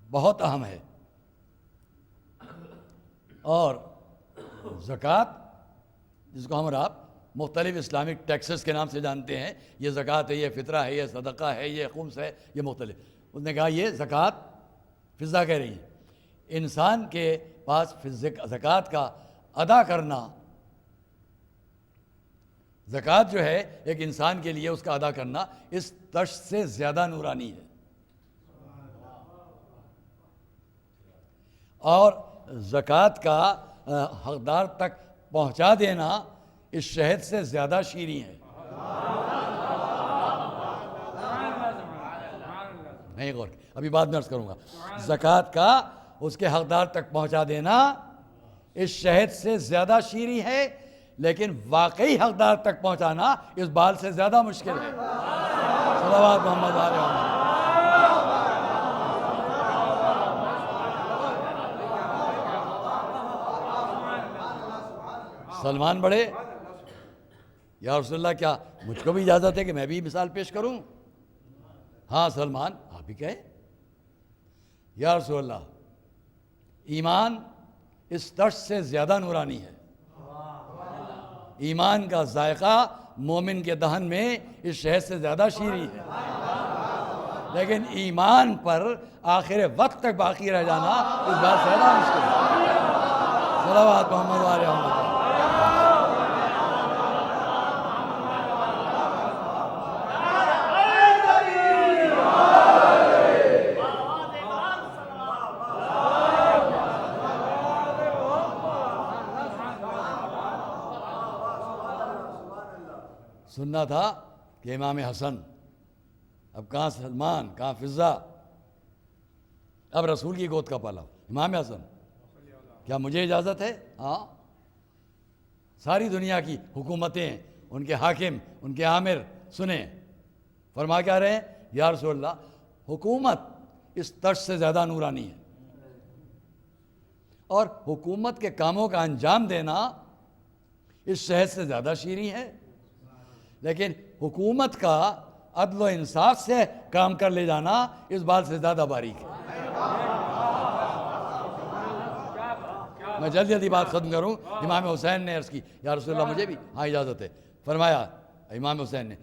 [SPEAKER 4] بہت اہم ہے، اور زکوٰۃ جس کو ہم اور آپ مختلف اسلامک ٹیکسز کے نام سے جانتے ہیں، یہ زکوٰۃ ہے، یہ فطرہ ہے، یہ صدقہ ہے، یہ خمس ہے، یہ مختلف، اس نے کہا یہ زکوٰۃ فضہ کہہ رہی ہے۔ انسان کے پاس زکوٰۃ کا ادا کرنا، زکوٰۃ جو ہے ایک انسان کے لیے اس کا ادا کرنا اس تشت سے زیادہ نورانی ہے، اور زکوٰۃ کا حقدار تک پہنچا دینا اس شہد سے زیادہ شیریں ہے۔ نہیں غور، ابھی بعد میں عرض کروں گا۔ زکوٰۃ کا اس کے حقدار تک پہنچا دینا اس شہد سے زیادہ شیریں ہے، لیکن واقعی حقدار تک پہنچانا اس بال سے زیادہ مشکل ہے۔ صلوات محمد علیہ وسلم۔ سلمان بڑے، یا رسول اللہ کیا مجھ کو بھی اجازت ہے کہ میں بھی مثال پیش کروں؟ ہاں سلمان، آپ بھی کہیں۔ یا رسول اللہ، ایمان اس طرز سے زیادہ نورانی ہے۔ ایمان کا ذائقہ مومن کے دہن میں اس شہد سے زیادہ شیریں ہے، لیکن ایمان پر آخر وقت تک باقی رہ جانا اس بات سے زیادہ مشکل ہے۔ صلوات محمد علیہ محمد۔ سننا تھا کہ امام حسن، اب کہاں سلمان، کہاں فضا، اب رسول کی گود کا پالا امام حسن، کیا مجھے اجازت ہے؟ ہاں، ساری دنیا کی حکومتیں، ان کے حاکم، ان کے عامر سنیں، فرما کیا رہے ہیں؟ یا رسول اللہ، حکومت اس طرز سے زیادہ نورانی ہے، اور حکومت کے کاموں کا انجام دینا اس شہد سے زیادہ شیریں ہے، لیکن حکومت کا عدل و انصاف سے کام کر لے جانا اس بات سے زیادہ باریک ہے۔ میں جلدی جلدی بات ختم کروں۔ امام حسین نے عرض کی یا رسول اللہ مجھے بھی ہاں اجازت ہے، فرمایا امام حسین نے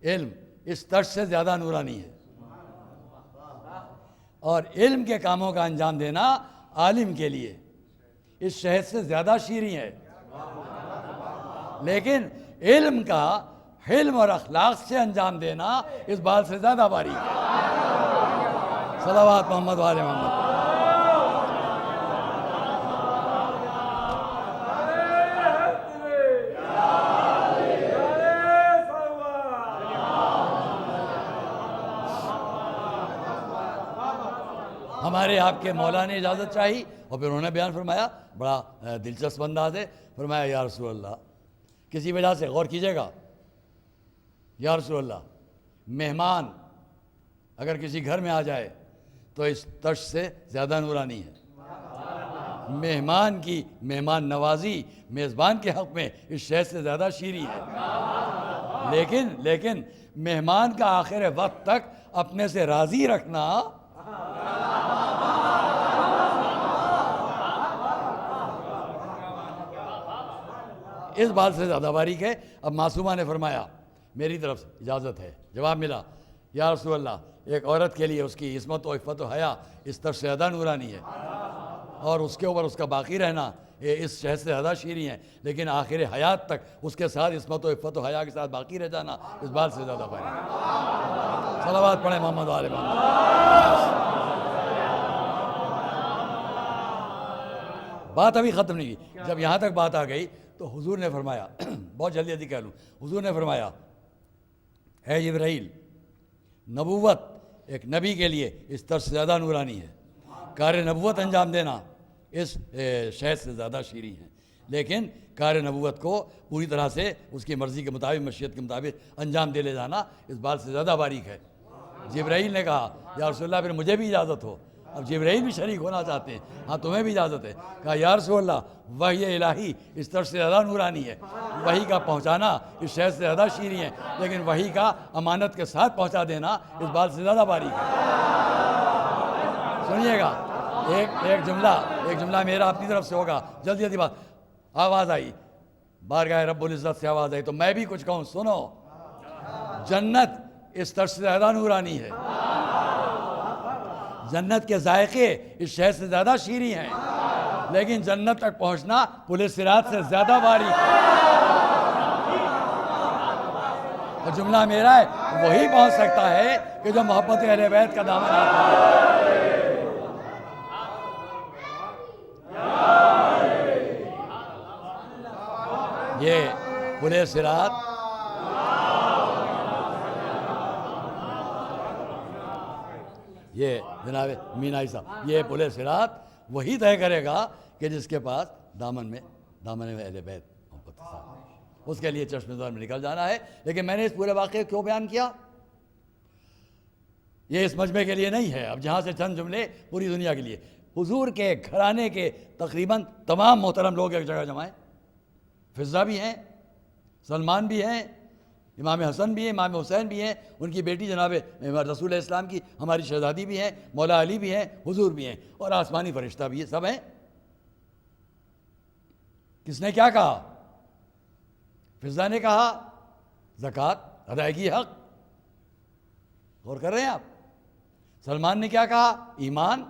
[SPEAKER 4] علم اس طرز سے زیادہ نورانی ہے، اور علم کے کاموں کا انجام دینا عالم کے لیے اس شہد سے زیادہ شیریں ہے، لیکن علم کا حلم اور اخلاق سے انجام دینا اس بات سے زیادہ باریک ہے۔ صلوات محمد و آل محمد۔ ہمارے آپ کے مولا نے اجازت چاہی اور پھر انہوں نے بیان فرمایا، بڑا دلچسپ انداز ہے، فرمایا یا رسول اللہ کسی وجہ سے غور کیجئے گا، یا رسول اللہ مہمان اگر کسی گھر میں آ جائے تو اس طرز سے زیادہ نورانی ہے، مہمان کی مہمان نوازی میزبان کے حق میں اس شہد سے زیادہ شیریں ہے، لیکن مہمان کا آخر وقت تک اپنے سے راضی رکھنا اس بات سے زیادہ باریک ہے۔ اب معصومہ نے فرمایا میری طرف سے اجازت ہے، جواب ملا یا رسول اللہ ایک عورت کے لیے اس کی عصمت و عفت و حیا اس طرح سے زیادہ نورانی ہے، اور اس کے اوپر اس کا باقی رہنا یہ اس شہد سے زیادہ شیریں ہے، لیکن آخر حیات تک اس کے ساتھ عصمت و عفت و حیا کے ساتھ باقی رہ جانا اس بات سے زیادہ باریک ہے۔ صلوات پڑھیں محمد و آل محمد۔ بات ابھی ختم نہیں کی، جب یہاں تک بات آ گئی تو حضور نے فرمایا، بہت جلدی جلدی کہہ لوں، حضور نے فرمایا اے جبرائیل، نبوت ایک نبی کے لیے اس طرح سے زیادہ نورانی ہے، کار نبوت انجام دینا اس شہد سے زیادہ شیریں ہے، لیکن کار نبوت کو پوری طرح سے اس کی مرضی کے مطابق، مشیت کے مطابق انجام دے لے جانا اس بات سے زیادہ باریک ہے۔ جبرائیل نے کہا یا رسول اللہ پھر مجھے بھی اجازت ہو، اب جبرائیل بھی شریک ہونا چاہتے ہیں، ہاں تمہیں بھی اجازت ہے، کہا یا رسول اللہ وحی الہی اس طرح سے زیادہ نورانی ہے، وحی کا پہنچانا اس شہد سے زیادہ شیریں ہے، لیکن وحی کا امانت کے ساتھ پہنچا دینا اس بات سے زیادہ باریک ہے۔ سنیے گا ایک جملہ میرا اپنی طرف سے ہوگا، جلدی جلدی بات، آواز آئی بارگاہ رب العزت سے آواز آئی تو میں بھی کچھ کہوں، سنو، جنت اس طرح سے زیادہ نورانی ہے، جنت کے ذائقے اس شہد سے زیادہ شیریں ہیں، لیکن جنت تک پہنچنا پل صراط سے زیادہ باریک ہے۔ اور جملہ میرا ہے، وہی پہنچ سکتا ہے کہ جو محبت اہل بیت کا دامن ہاتھ میں ہے۔ یہ پل صراط یہ جناب مینائی صاحب، یہ پل صراط وہی طے کرے گا کہ جس کے پاس دامن میں اہل بیت محبت کے ساتھ، اس کے لیے چشم زور میں نکل جانا ہے۔ لیکن میں نے اس پورے واقعے کیوں بیان کیا؟ یہ اس مجمع کے لیے نہیں ہے، اب جہاں سے چند جملے پوری دنیا کے لیے، حضور کے گھرانے کے تقریباً تمام محترم لوگ ایک جگہ جمع ہیں، فضا بھی ہیں، سلمان بھی ہیں، امام حسن بھی ہیں، امام حسین بھی ہیں، ان کی بیٹی جناب رسول اسلام کی ہماری شہزادی بھی ہیں، مولا علی بھی ہیں، حضور بھی ہیں، اور آسمانی فرشتہ بھی ہیں، سب ہیں۔ کس نے کیا کہا؟ فضا نے کہا زکوٰۃ ادائیگی حق، غور کر رہے ہیں آپ؟ سلمان نے کیا کہا؟ ایمان۔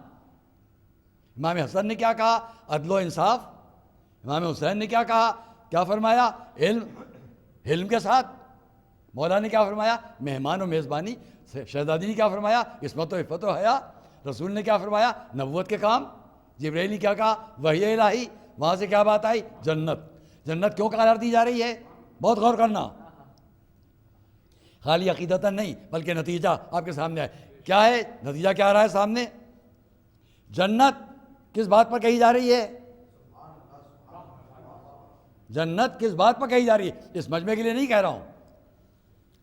[SPEAKER 4] امام حسن نے کیا کہا؟ عدل و انصاف۔ امام حسین نے کیا کہا؟ کیا فرمایا؟ علم، علم کے ساتھ۔ مولا نے کیا فرمایا؟ مہمان و میزبانی۔ شہزادی نے کیا فرمایا؟ عصمت و عفت و حیا۔ رسول نے کیا فرمایا؟ نبوت کے کام۔ جبرائیل نے کیا کہا؟ وحی الہی۔ وہاں سے کیا بات آئی؟ جنت۔ جنت کیوں قرار دی جا رہی ہے؟ بہت غور کرنا، خالی عقیدتاً نہیں بلکہ نتیجہ آپ کے سامنے ہے۔ کیا ہے نتیجہ؟ کیا آ رہا ہے سامنے؟ جنت کس بات پر کہی جا رہی ہے؟ جنت کس بات پر کہی جا رہی ہے؟ اس مجمع کے لیے نہیں کہہ رہا ہوں،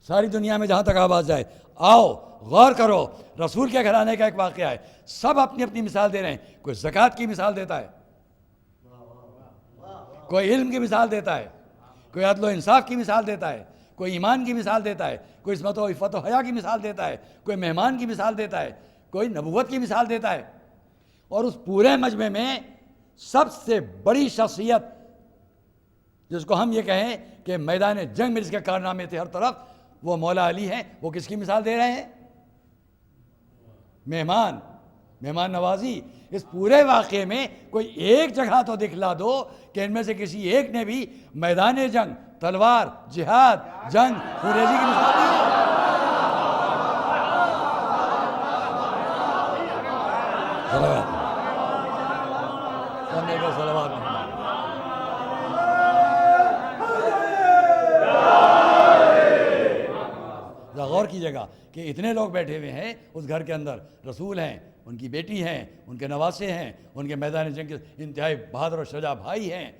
[SPEAKER 4] ساری دنیا میں جہاں تک آواز جائے، آؤ غور کرو۔ رسول کے گھرانے کا ایک واقعہ ہے، سب اپنی اپنی مثال دے رہے ہیں۔ کوئی زکوٰۃ کی مثال دیتا ہے، کوئی علم کی مثال دیتا ہے، کوئی عدل و انصاف کی مثال دیتا ہے، کوئی ایمان کی مثال دیتا ہے، کوئی عصمت و عفت و حیا کی مثال دیتا ہے، کوئی مہمان کی مثال دیتا ہے، کوئی نبوت کی مثال دیتا ہے۔ اور اس پورے مجمع میں سب سے بڑی شخصیت جس کو ہم یہ کہیں کہ میدان جنگ میں جس کے کارنامے تھے ہر طرف، وہ مولا علی ہیں۔ وہ کس کی مثال دے رہے ہیں؟ مہمان، مہمان نوازی۔ اس پورے واقعے میں کوئی ایک جگہ تو دکھلا دو کہ ان میں سے کسی ایک نے بھی میدان جنگ، تلوار، جہاد، جنگ، خونریزی کی مثال دی ہے؟ غور کیجیے گا کہ اتنے لوگ بیٹھے ہوئے ہیں اس گھر کے اندر، رسول ہیں، ان کی بیٹی ہیں، ان کے نواسے ہیں، ان کے میدان جنگ کے انتہائی بہادر اور شجاع بھائی ہیں،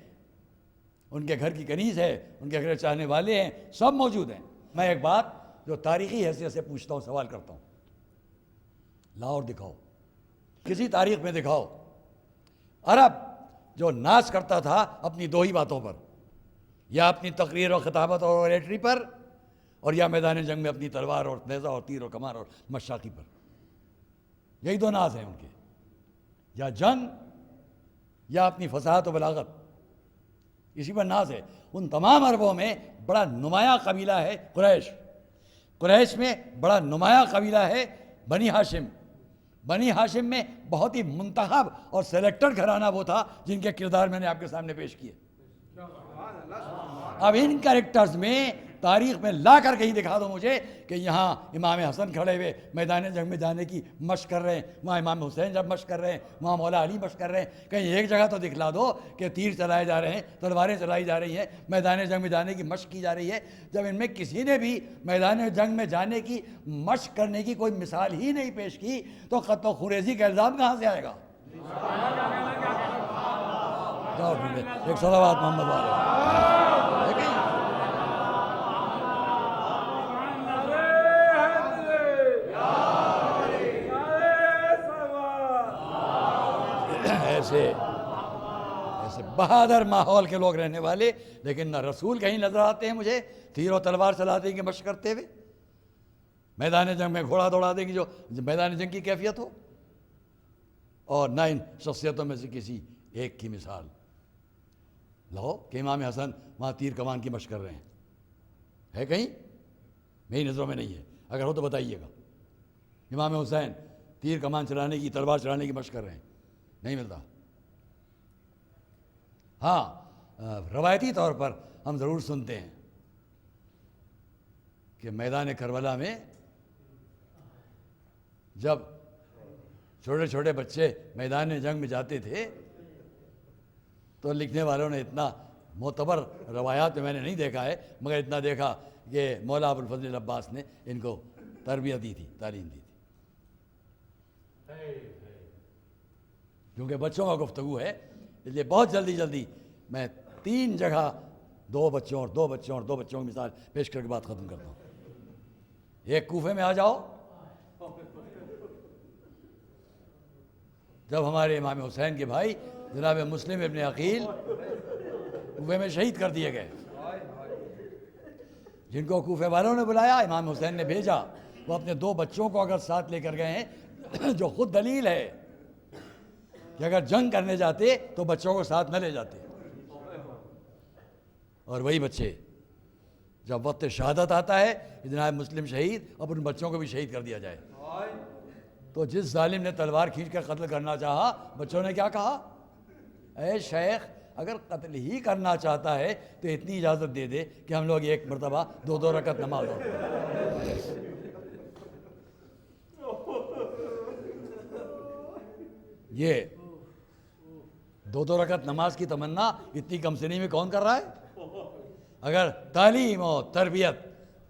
[SPEAKER 4] ان کے گھر کی کنیز ہے، ان کے گھر چاہنے والے ہیں، سب موجود ہیں۔ میں ایک بات جو تاریخی حیثیت سے پوچھتا ہوں، سوال کرتا ہوں، لاؤ اور دکھاؤ، کسی تاریخ میں دکھاؤ عرب جو ناز کرتا تھا اپنی دو ہی باتوں پر، یا اپنی تقریر اور خطابت اور اوریٹری پر، اور یا میدان جنگ میں اپنی تلوار اور نیزہ اور تیر اور کمان اور مشاقی پر۔ یہی دو ناز ہیں ان کے، یا جنگ یا اپنی فصاحت و بلاغت، اسی پر ناز ہے۔ ان تمام عربوں میں بڑا نمایاں قبیلہ ہے قریش۔ قریش میں بڑا نمایاں قبیلہ ہے بنی ہاشم۔ بنی ہاشم میں بہت ہی منتخب اور سلیکٹڈ گھرانہ وہ تھا جن کے کردار میں نے آپ کے سامنے پیش کیے۔ اب ان کریکٹرز میں تاریخ میں لا کر کہیں دکھا دو مجھے کہ یہاں امام حسن کھڑے ہوئے میدان جنگ میں جانے کی مشق کر رہے ہیں، وہاں امام حسین جب مشق کر رہے ہیں، وہاں مولا علی مشق کر رہے ہیں۔ کہیں ایک جگہ تو دکھلا دو کہ تیر چلائے جا رہے ہیں، تلواریں چلائی جا رہی ہیں، میدان جنگ میں جانے کی مشق کی جا رہی ہے۔ جب ان میں کسی نے بھی میدان جنگ میں جانے کی مشق کرنے کی کوئی مثال ہی نہیں پیش کی تو قتل و خونریزی کا الزام کہاں سے آئے گا؟ ایک صلوات محمد والے۔ ایسے بہادر ماحول کے لوگ رہنے والے، لیکن نہ رسول کہیں نظر آتے ہیں مجھے تیر و تلوار چلاتے کی مشق کرتے ہوئے، میدان جنگ میں گھوڑا دوڑاتے کی جو میدان جنگ کی کیفیت ہو، اور نہ ان شخصیتوں میں سے کسی ایک کی مثال لاؤ کہ امام حسن وہاں تیر کمان کی مشق کر رہے ہیں۔ ہے کہیں؟ میری نظروں میں نہیں ہے، اگر ہو تو بتائیے گا۔ امام حسین تیر کمان چلانے کی، تلوار چلانے کی مشق کر رہے ہیں، نہیں ملتا۔ ہاں روایتی طور پر ہم ضرور سنتے ہیں کہ میدان کربلا میں جب چھوٹے چھوٹے بچے میدان جنگ میں جاتے تھے تو لکھنے والوں نے اتنا معتبر روایات میں نے نہیں دیکھا ہے، مگر اتنا دیکھا کہ مولا ابو الفضل عباس نے ان کو تربیت دی تھی، تعلیم دی تھی۔ کیونکہ بچوں کا گفتگو ہے اس لیے بہت جلدی میں 3 جگہ 2 بچوں اور 2 بچوں اور 2 بچوں کی مثال پیش کر کے بات ختم کرتا ہوں۔ ایک کوفے میں آ جاؤ، جب ہمارے امام حسین کے بھائی جناب مسلم ابن عقیل کوفے میں شہید کر دیے گئے، جن کو کوفے والوں نے بلایا، امام حسین نے بھیجا، وہ اپنے 2 بچوں کو اگر ساتھ لے کر گئے ہیں، جو خود دلیل ہے کہ اگر جنگ کرنے جاتے تو بچوں کو ساتھ نہ لے جاتے. اور وہی بچے جب وقت شہادت آتا ہے کہ جناب مسلم شہید، اب ان بچوں کو بھی شہید کر دیا جائے. تو جس ظالم نے تلوار کھینچ کر قتل کرنا چاہا، بچوں نے کیا کہا؟ اے شیخ، اگر قتل ہی کرنا چاہتا ہے تو اتنی اجازت دے دے کہ ہم لوگ ایک مرتبہ 2 رکعت نماز پڑھیں. یہ 2 رکعت نماز کی تمنا اتنی کم سنی میں کون کر رہا ہے؟ اگر تعلیم اور تربیت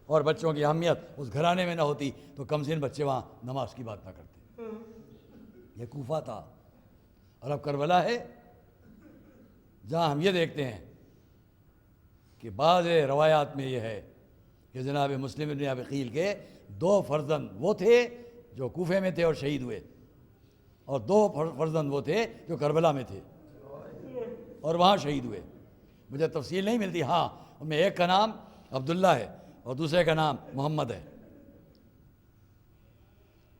[SPEAKER 4] اور بچوں کی اہمیت اس گھرانے میں نہ ہوتی تو کم سن بچے وہاں نماز کی بات نہ کرتے. یہ کوفہ تھا. اور اب کربلا ہے جہاں ہم یہ دیکھتے ہیں کہ بعض روایات میں یہ ہے کہ جناب مسلم بن ابی عقیل کے 2 فرزند وہ تھے جو کوفے میں تھے اور شہید ہوئے، اور 2 فرزند وہ تھے جو کربلا میں تھے اور وہاں شہید ہوئے. مجھے تفصیل نہیں ملتی. ہاں، ان میں ایک کا نام عبداللہ ہے اور دوسرے کا نام محمد ہے.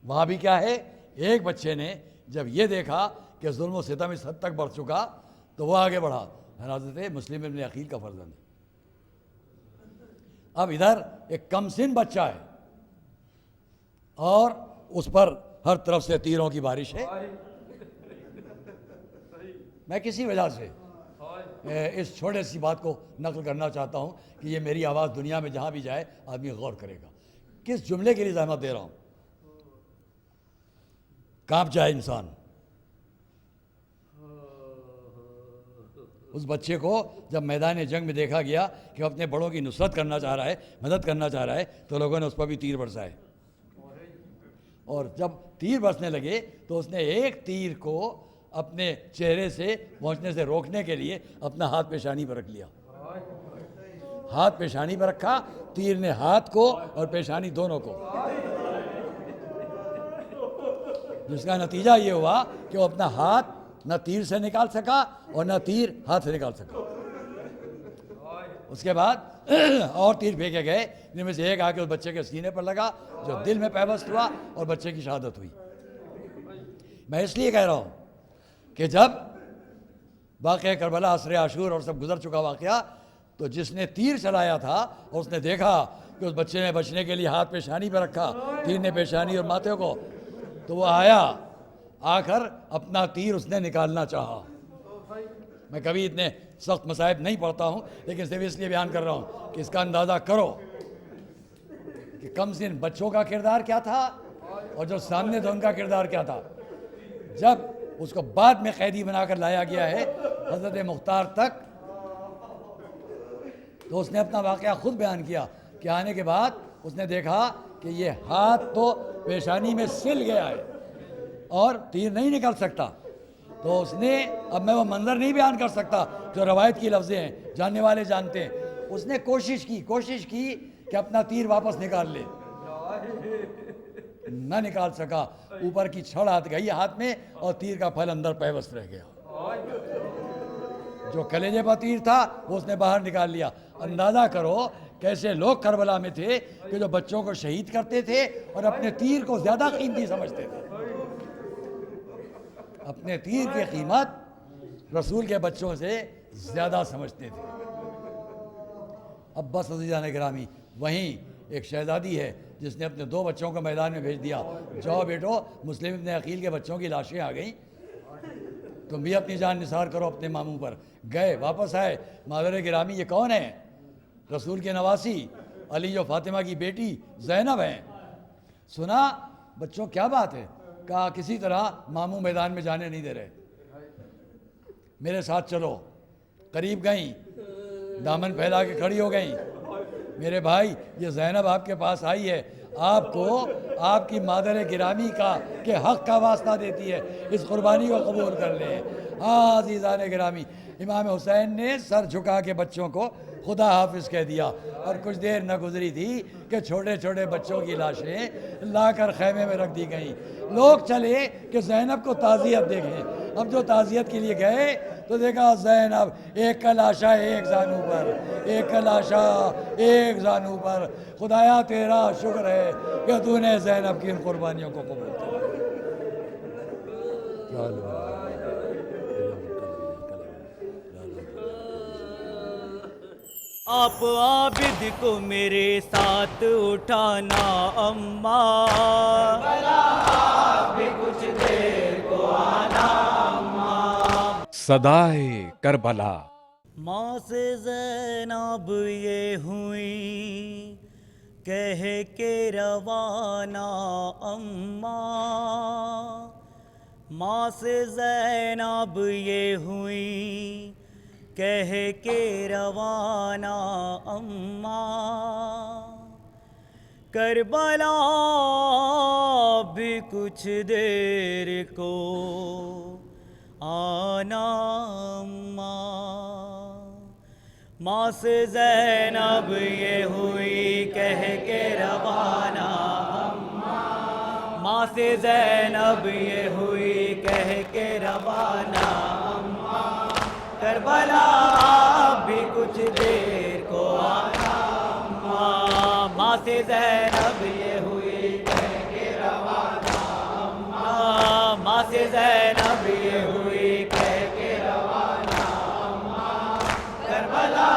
[SPEAKER 4] وہاں بھی کیا ہے، ایک بچے نے جب یہ دیکھا کہ ظلم و ستم اس حد تک بڑھ چکا تو وہ آگے بڑھا. حضرت مسلم بن عقیل کا فرزند ہے. اب ادھر ایک کم سن بچہ ہے اور اس پر ہر طرف سے تیروں کی بارش ہے. میں کسی وجہ سے اس چھوٹے سی بات کو نقل کرنا چاہتا ہوں کہ یہ میری آواز دنیا میں جہاں بھی جائے آدمی غور کرے گا. کس جملے کے لیے زحمت دے رہا ہوں؟ کانپ جائے انسان. اس بچے کو جب میدان جنگ میں دیکھا گیا کہ وہ اپنے بڑوں کی نصرت کرنا چاہ رہا ہے، مدد کرنا چاہ رہا ہے، تو لوگوں نے اس پر بھی تیر برسائے. اور جب تیر برسنے لگے تو اس نے ایک تیر کو اپنے چہرے سے پہنچنے سے روکنے کے لیے اپنا ہاتھ پیشانی پر رکھ لیا. ہاتھ پیشانی پر رکھا، تیر نے ہاتھ کو اور پیشانی دونوں کو، جس کا نتیجہ یہ ہوا کہ وہ اپنا ہاتھ نہ تیر سے نکال سکا اور نہ تیر ہاتھ سے نکال سکا. اس کے بعد اور تیر پھینکے گئے، جن میں سے ایک آ کے اس بچے کے سینے پر لگا جو دل میں پیوست ہوا اور بچے کی شہادت ہوئی. میں اس لیے کہہ رہا ہوں کہ جب واقعہ کربلا، عصر عاشور اور سب گزر چکا واقعہ، تو جس نے تیر چلایا تھا اور اس نے دیکھا کہ اس بچے نے بچنے کے لیے ہاتھ پیشانی پہ رکھا، تیر نے پیشانی اور ماتھے کو، تو وہ آیا، آ کر اپنا تیر اس نے نکالنا چاہا. میں کبھی اتنے سخت مصائب نہیں پڑھتا ہوں، لیکن صرف اس لیے بیان کر رہا ہوں کہ اس کا اندازہ کرو کہ کم سن بچوں کا کردار کیا تھا اور جو سامنے تھا ان کا کردار کیا تھا. جب اس کو بعد میں قیدی بنا کر لایا گیا ہے حضرت مختار تک، تو اس نے اپنا واقعہ خود بیان کیا کہ آنے کے بعد اس نے دیکھا کہ یہ ہاتھ تو پیشانی میں سل گیا ہے اور تیر نہیں نکل سکتا. تو اس نے، اب میں وہ منظر نہیں بیان کر سکتا جو روایت کی لفظیں ہیں، جاننے والے جانتے ہیں، اس نے کوشش کی کہ اپنا تیر واپس نکال لے، نہ نکال سکا. اوپر کی چھڑ گئی ہاتھ میں اور تیر کا پھل اندر پیوست رہ گیا. جو کلیجے پر تیر تھا وہ اس نے باہر نکال لیا. اندازہ کرو کیسے لوگ کربلا میں تھے کہ جو بچوں کو شہید کرتے تھے اور اپنے تیر کو زیادہ قیمتی سمجھتے تھے. اپنے تیر کی قیمت رسول کے بچوں سے زیادہ سمجھتے تھے. اب بس عزیزان گرامی، وہیں ایک شہزادی ہے جس نے اپنے 2 بچوں کو میدان میں بھیج دیا. جاؤ بیٹو، مسلم ابن عقیل کے بچوں کی لاشیں آ گئیں، تم بھی اپنی جان نثار کرو اپنے ماموں پر. گئے، واپس آئے. مادر گرامی یہ کون ہے؟ رسول کے نواسی علی و فاطمہ کی بیٹی زینب ہیں. سنا بچوں کیا بات ہے؟ کہا کسی طرح ماموں میدان میں جانے نہیں دے رہے، میرے ساتھ چلو. قریب گئیں، دامن پھیلا کے کھڑی ہو گئیں. میرے بھائی، یہ زینب آپ کے پاس آئی ہے، آپ کو آپ کی مادر گرامی کا کہ حق کا واسطہ دیتی ہے، اس قربانی کو قبول کر لیں. ہاں عزیزان گرامی، امام حسین نے سر جھکا کے بچوں کو خدا حافظ کہہ دیا. اور کچھ دیر نہ گزری تھی کہ چھوٹے چھوٹے بچوں کی لاشیں لا کر خیمے میں رکھ دی گئیں. لوگ چلے کہ زینب کو تعزیت دیکھیں. اب جو تعزیت کے لیے گئے تو دیکھا زینب ایک کا لاشا ایک زانو پر، ایک کا لاشا ایک زانو پر. خدایا تیرا شکر ہے کہ تو نے زینب کی ان قربانیوں کو قبول کیا.
[SPEAKER 1] آپ عابد کو میرے ساتھ اٹھانا اماں،
[SPEAKER 2] صدائے کربلا.
[SPEAKER 1] ماں سے زینب یہ ہوئی کہہ کے روانہ اماں، ماں سے زینب یہ ہوئی کہہ کے روانہ اماں، کربلا بھی کچھ دیر کو آنا اماں. ماں سے زینب یہ ہوئی کہہ کے روانہ اماں، ماں سے زینب یہ ہوئی کہہ کے روانہ اماں، کربلا بھی کچھ دیر کو آنا اماں. ماں سے زینب یہ ہوئی کہہ کے روانہ اماں، ماں سے زینب یہ ہوئی کہہ کے روانہ اماں، کربلا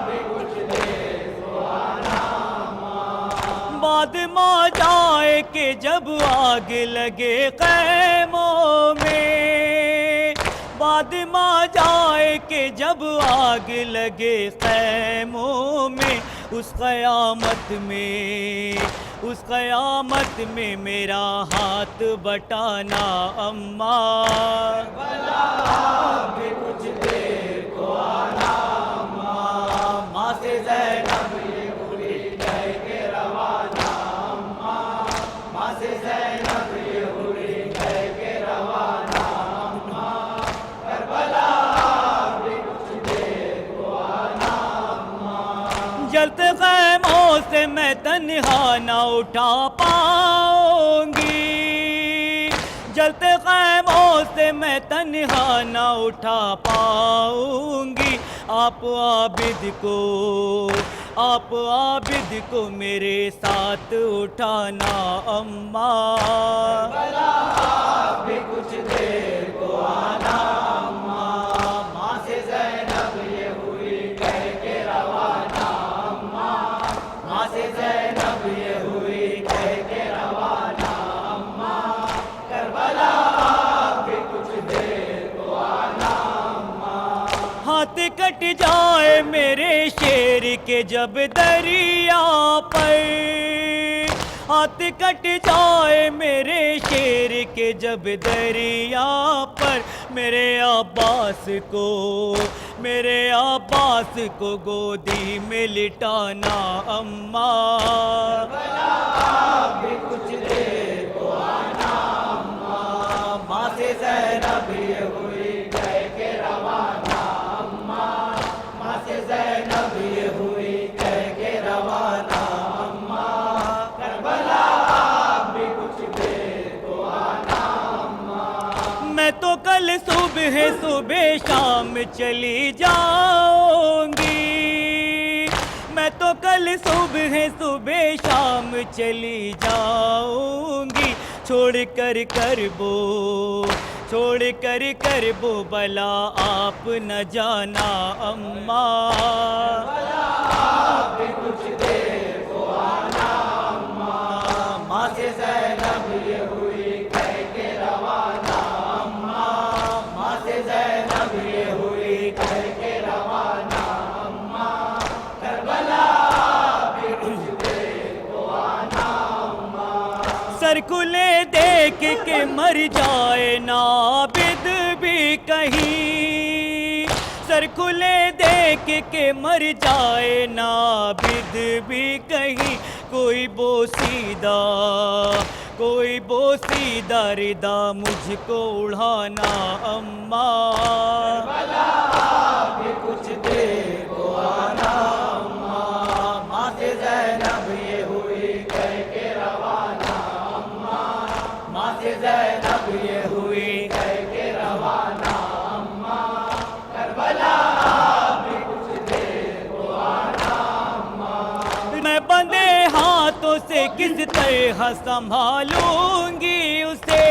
[SPEAKER 1] بھی کچھ دیر کو آنا اماں. بعد ماں جائے کہ جب آگ لگے خیموں میں، بعد ماں جائے کہ جب آگ لگے خیموں میں، اس قیامت میں، اس قیامت میں میرا ہاتھ بٹانا اماں، کربلا بھی کچھ دیر کو آنا اماں. ماں سے زینب یہ ہوئی کہہ کے روانہ اماں، ماں سے زینب یہ ہوئی کہہ کے روانہ اماں، کربلا بھی کچھ دیر کو آنا اماں. جلتے خیموں سے میں تنہا نہ اٹھا پاؤں گی، جلتے خیموں سے میں تنہا نہ اٹھا پاؤں گی. آپ عابد کو، آپ عابد کو میرے ساتھ اٹھانا اماں، کربلا بھی کچھ دیر کو آنا اماں. ماں سے زینب یہ ہوئی کہہ کے روانہ اماں، ماں سے زینب یہ ہوئی کہہ کے روانہ اماں، کربلا بھی کچھ دیر کو آنا اماں. ہاتھ کٹ جائے میرے شیر کے جب دریا پر، ہاتھ کٹ جائے میرے شیر کے جب دریا پر، میرے عباس کو، میرے عباس کو گودی میں لٹانا اماں، کربلا بھی کچھ دیر کو آنا اماں. ماں سے زینب یہ ہوئی کہہ کے روانہ اماں، ماں سے زینب یہ ہوئی کہہ کے روانہ اماں، کربلا بھی کچھ دیر کو آنا اماں. میں تو کل صبح صبح شام چلی جاؤں گی، میں تو کل صبح صبح شام چلی جاؤں گی، چھوڑ کر کربو، چھوڑ کر کربو بلا آپ نہ جانا اماں، کربلا بھی کچھ دیر کو آنا اماں. ماں سے زینب یہ ہوئی کہہ کے روانہ اماں، ماں سے زینب یہ ہوئی کہہ کے روانہ اماں، کربلا بھی کچھ دیر کو آنا اماں. سر کھلے دیکھ کے مر جائے نابد بھی کہیں، سر کھلے دیکھ کے مر جائے نابد بھی کہیں، کوئی بوسیدہ، کوئی بوسیدہ ردا مجھ کو اڑانا اماں، کربلا بھی کچھ دیر کو آنا اماں. ماں سے زینب یہ ہوئی کہہ کے روانہ اماں، ماں سے زینب یہ ہوئی کہہ کے روانہ اماں،
[SPEAKER 5] کس طرح سنبھالوں گی اسے،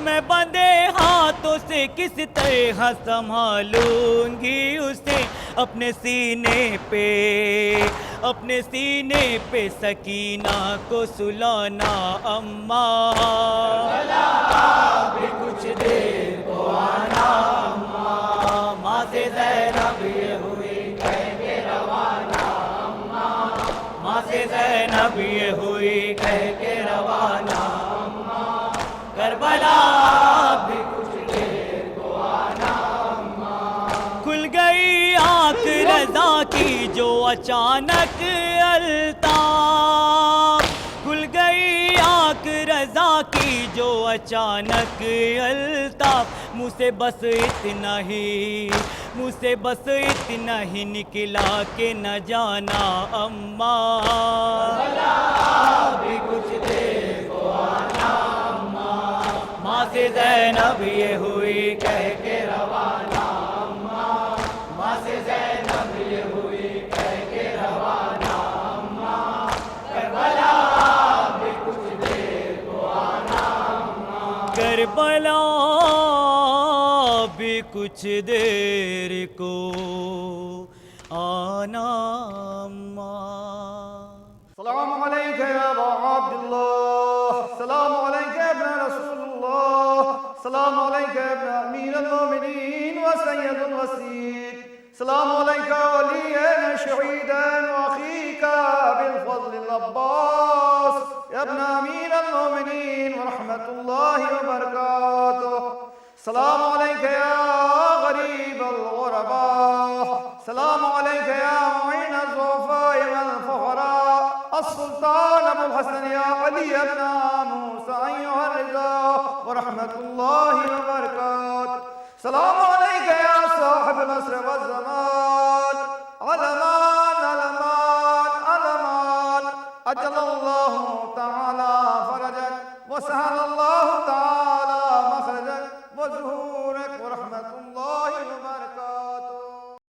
[SPEAKER 5] میں بندے ہاتھوں سے کس طرح سنبھالوں گی اسے، اپنے سینے پہ سکینہ کو سلانا اماں، بھی کچھ دیر کو آنا اماں، ماں سے زینب یہ ہوئی کہہ کے روانہ اماں، ماں سے زینب یہ ہوئی کہہ کے روانہ اماں، کربلا بھی کچھ دیر کو آنا اماں، کھل گئی آنکھ رضا کی جو اچانک الطاف، کھل گئی آنکھ رضا کی جو اچانک الطاف، منہ سے بس اتنا ہی نکلا کہ نہ جانا اماں، بھی کچھ دیر کو آنا اماں، ماں سے زینب یہ ہوئی کہہ کے روانہ اماں، ماں سے زینب یہ ہوئی کہہ کے روانہ اماں، کربلا بھی کچھ دیر کو آنا اماں، کربلا بھی کچھ دیر کو آنا اماں۔
[SPEAKER 1] السلام عليك يا أبا عبد الله، السلام عليك يا ابن رسول الله، السلام عليك يا ابن أمير المؤمنين وسيد الوسيد، السلام عليك وليا شهيدا وأخيك بالفضل العباس يا ابن أمير المؤمنين ورحمة الله وبركاته، السلام عليك يا غريب الغرباء، السلام عليك يا معين الضعفاء والفقراء، السلطان ابو الحسن يا علي بن موسى ايها الرضا ورحمة الله وبركاته، السلام عليك يا صاحب العصر والزمان، علمان علمان علمان، اجل الله تعالى فرجك وسهل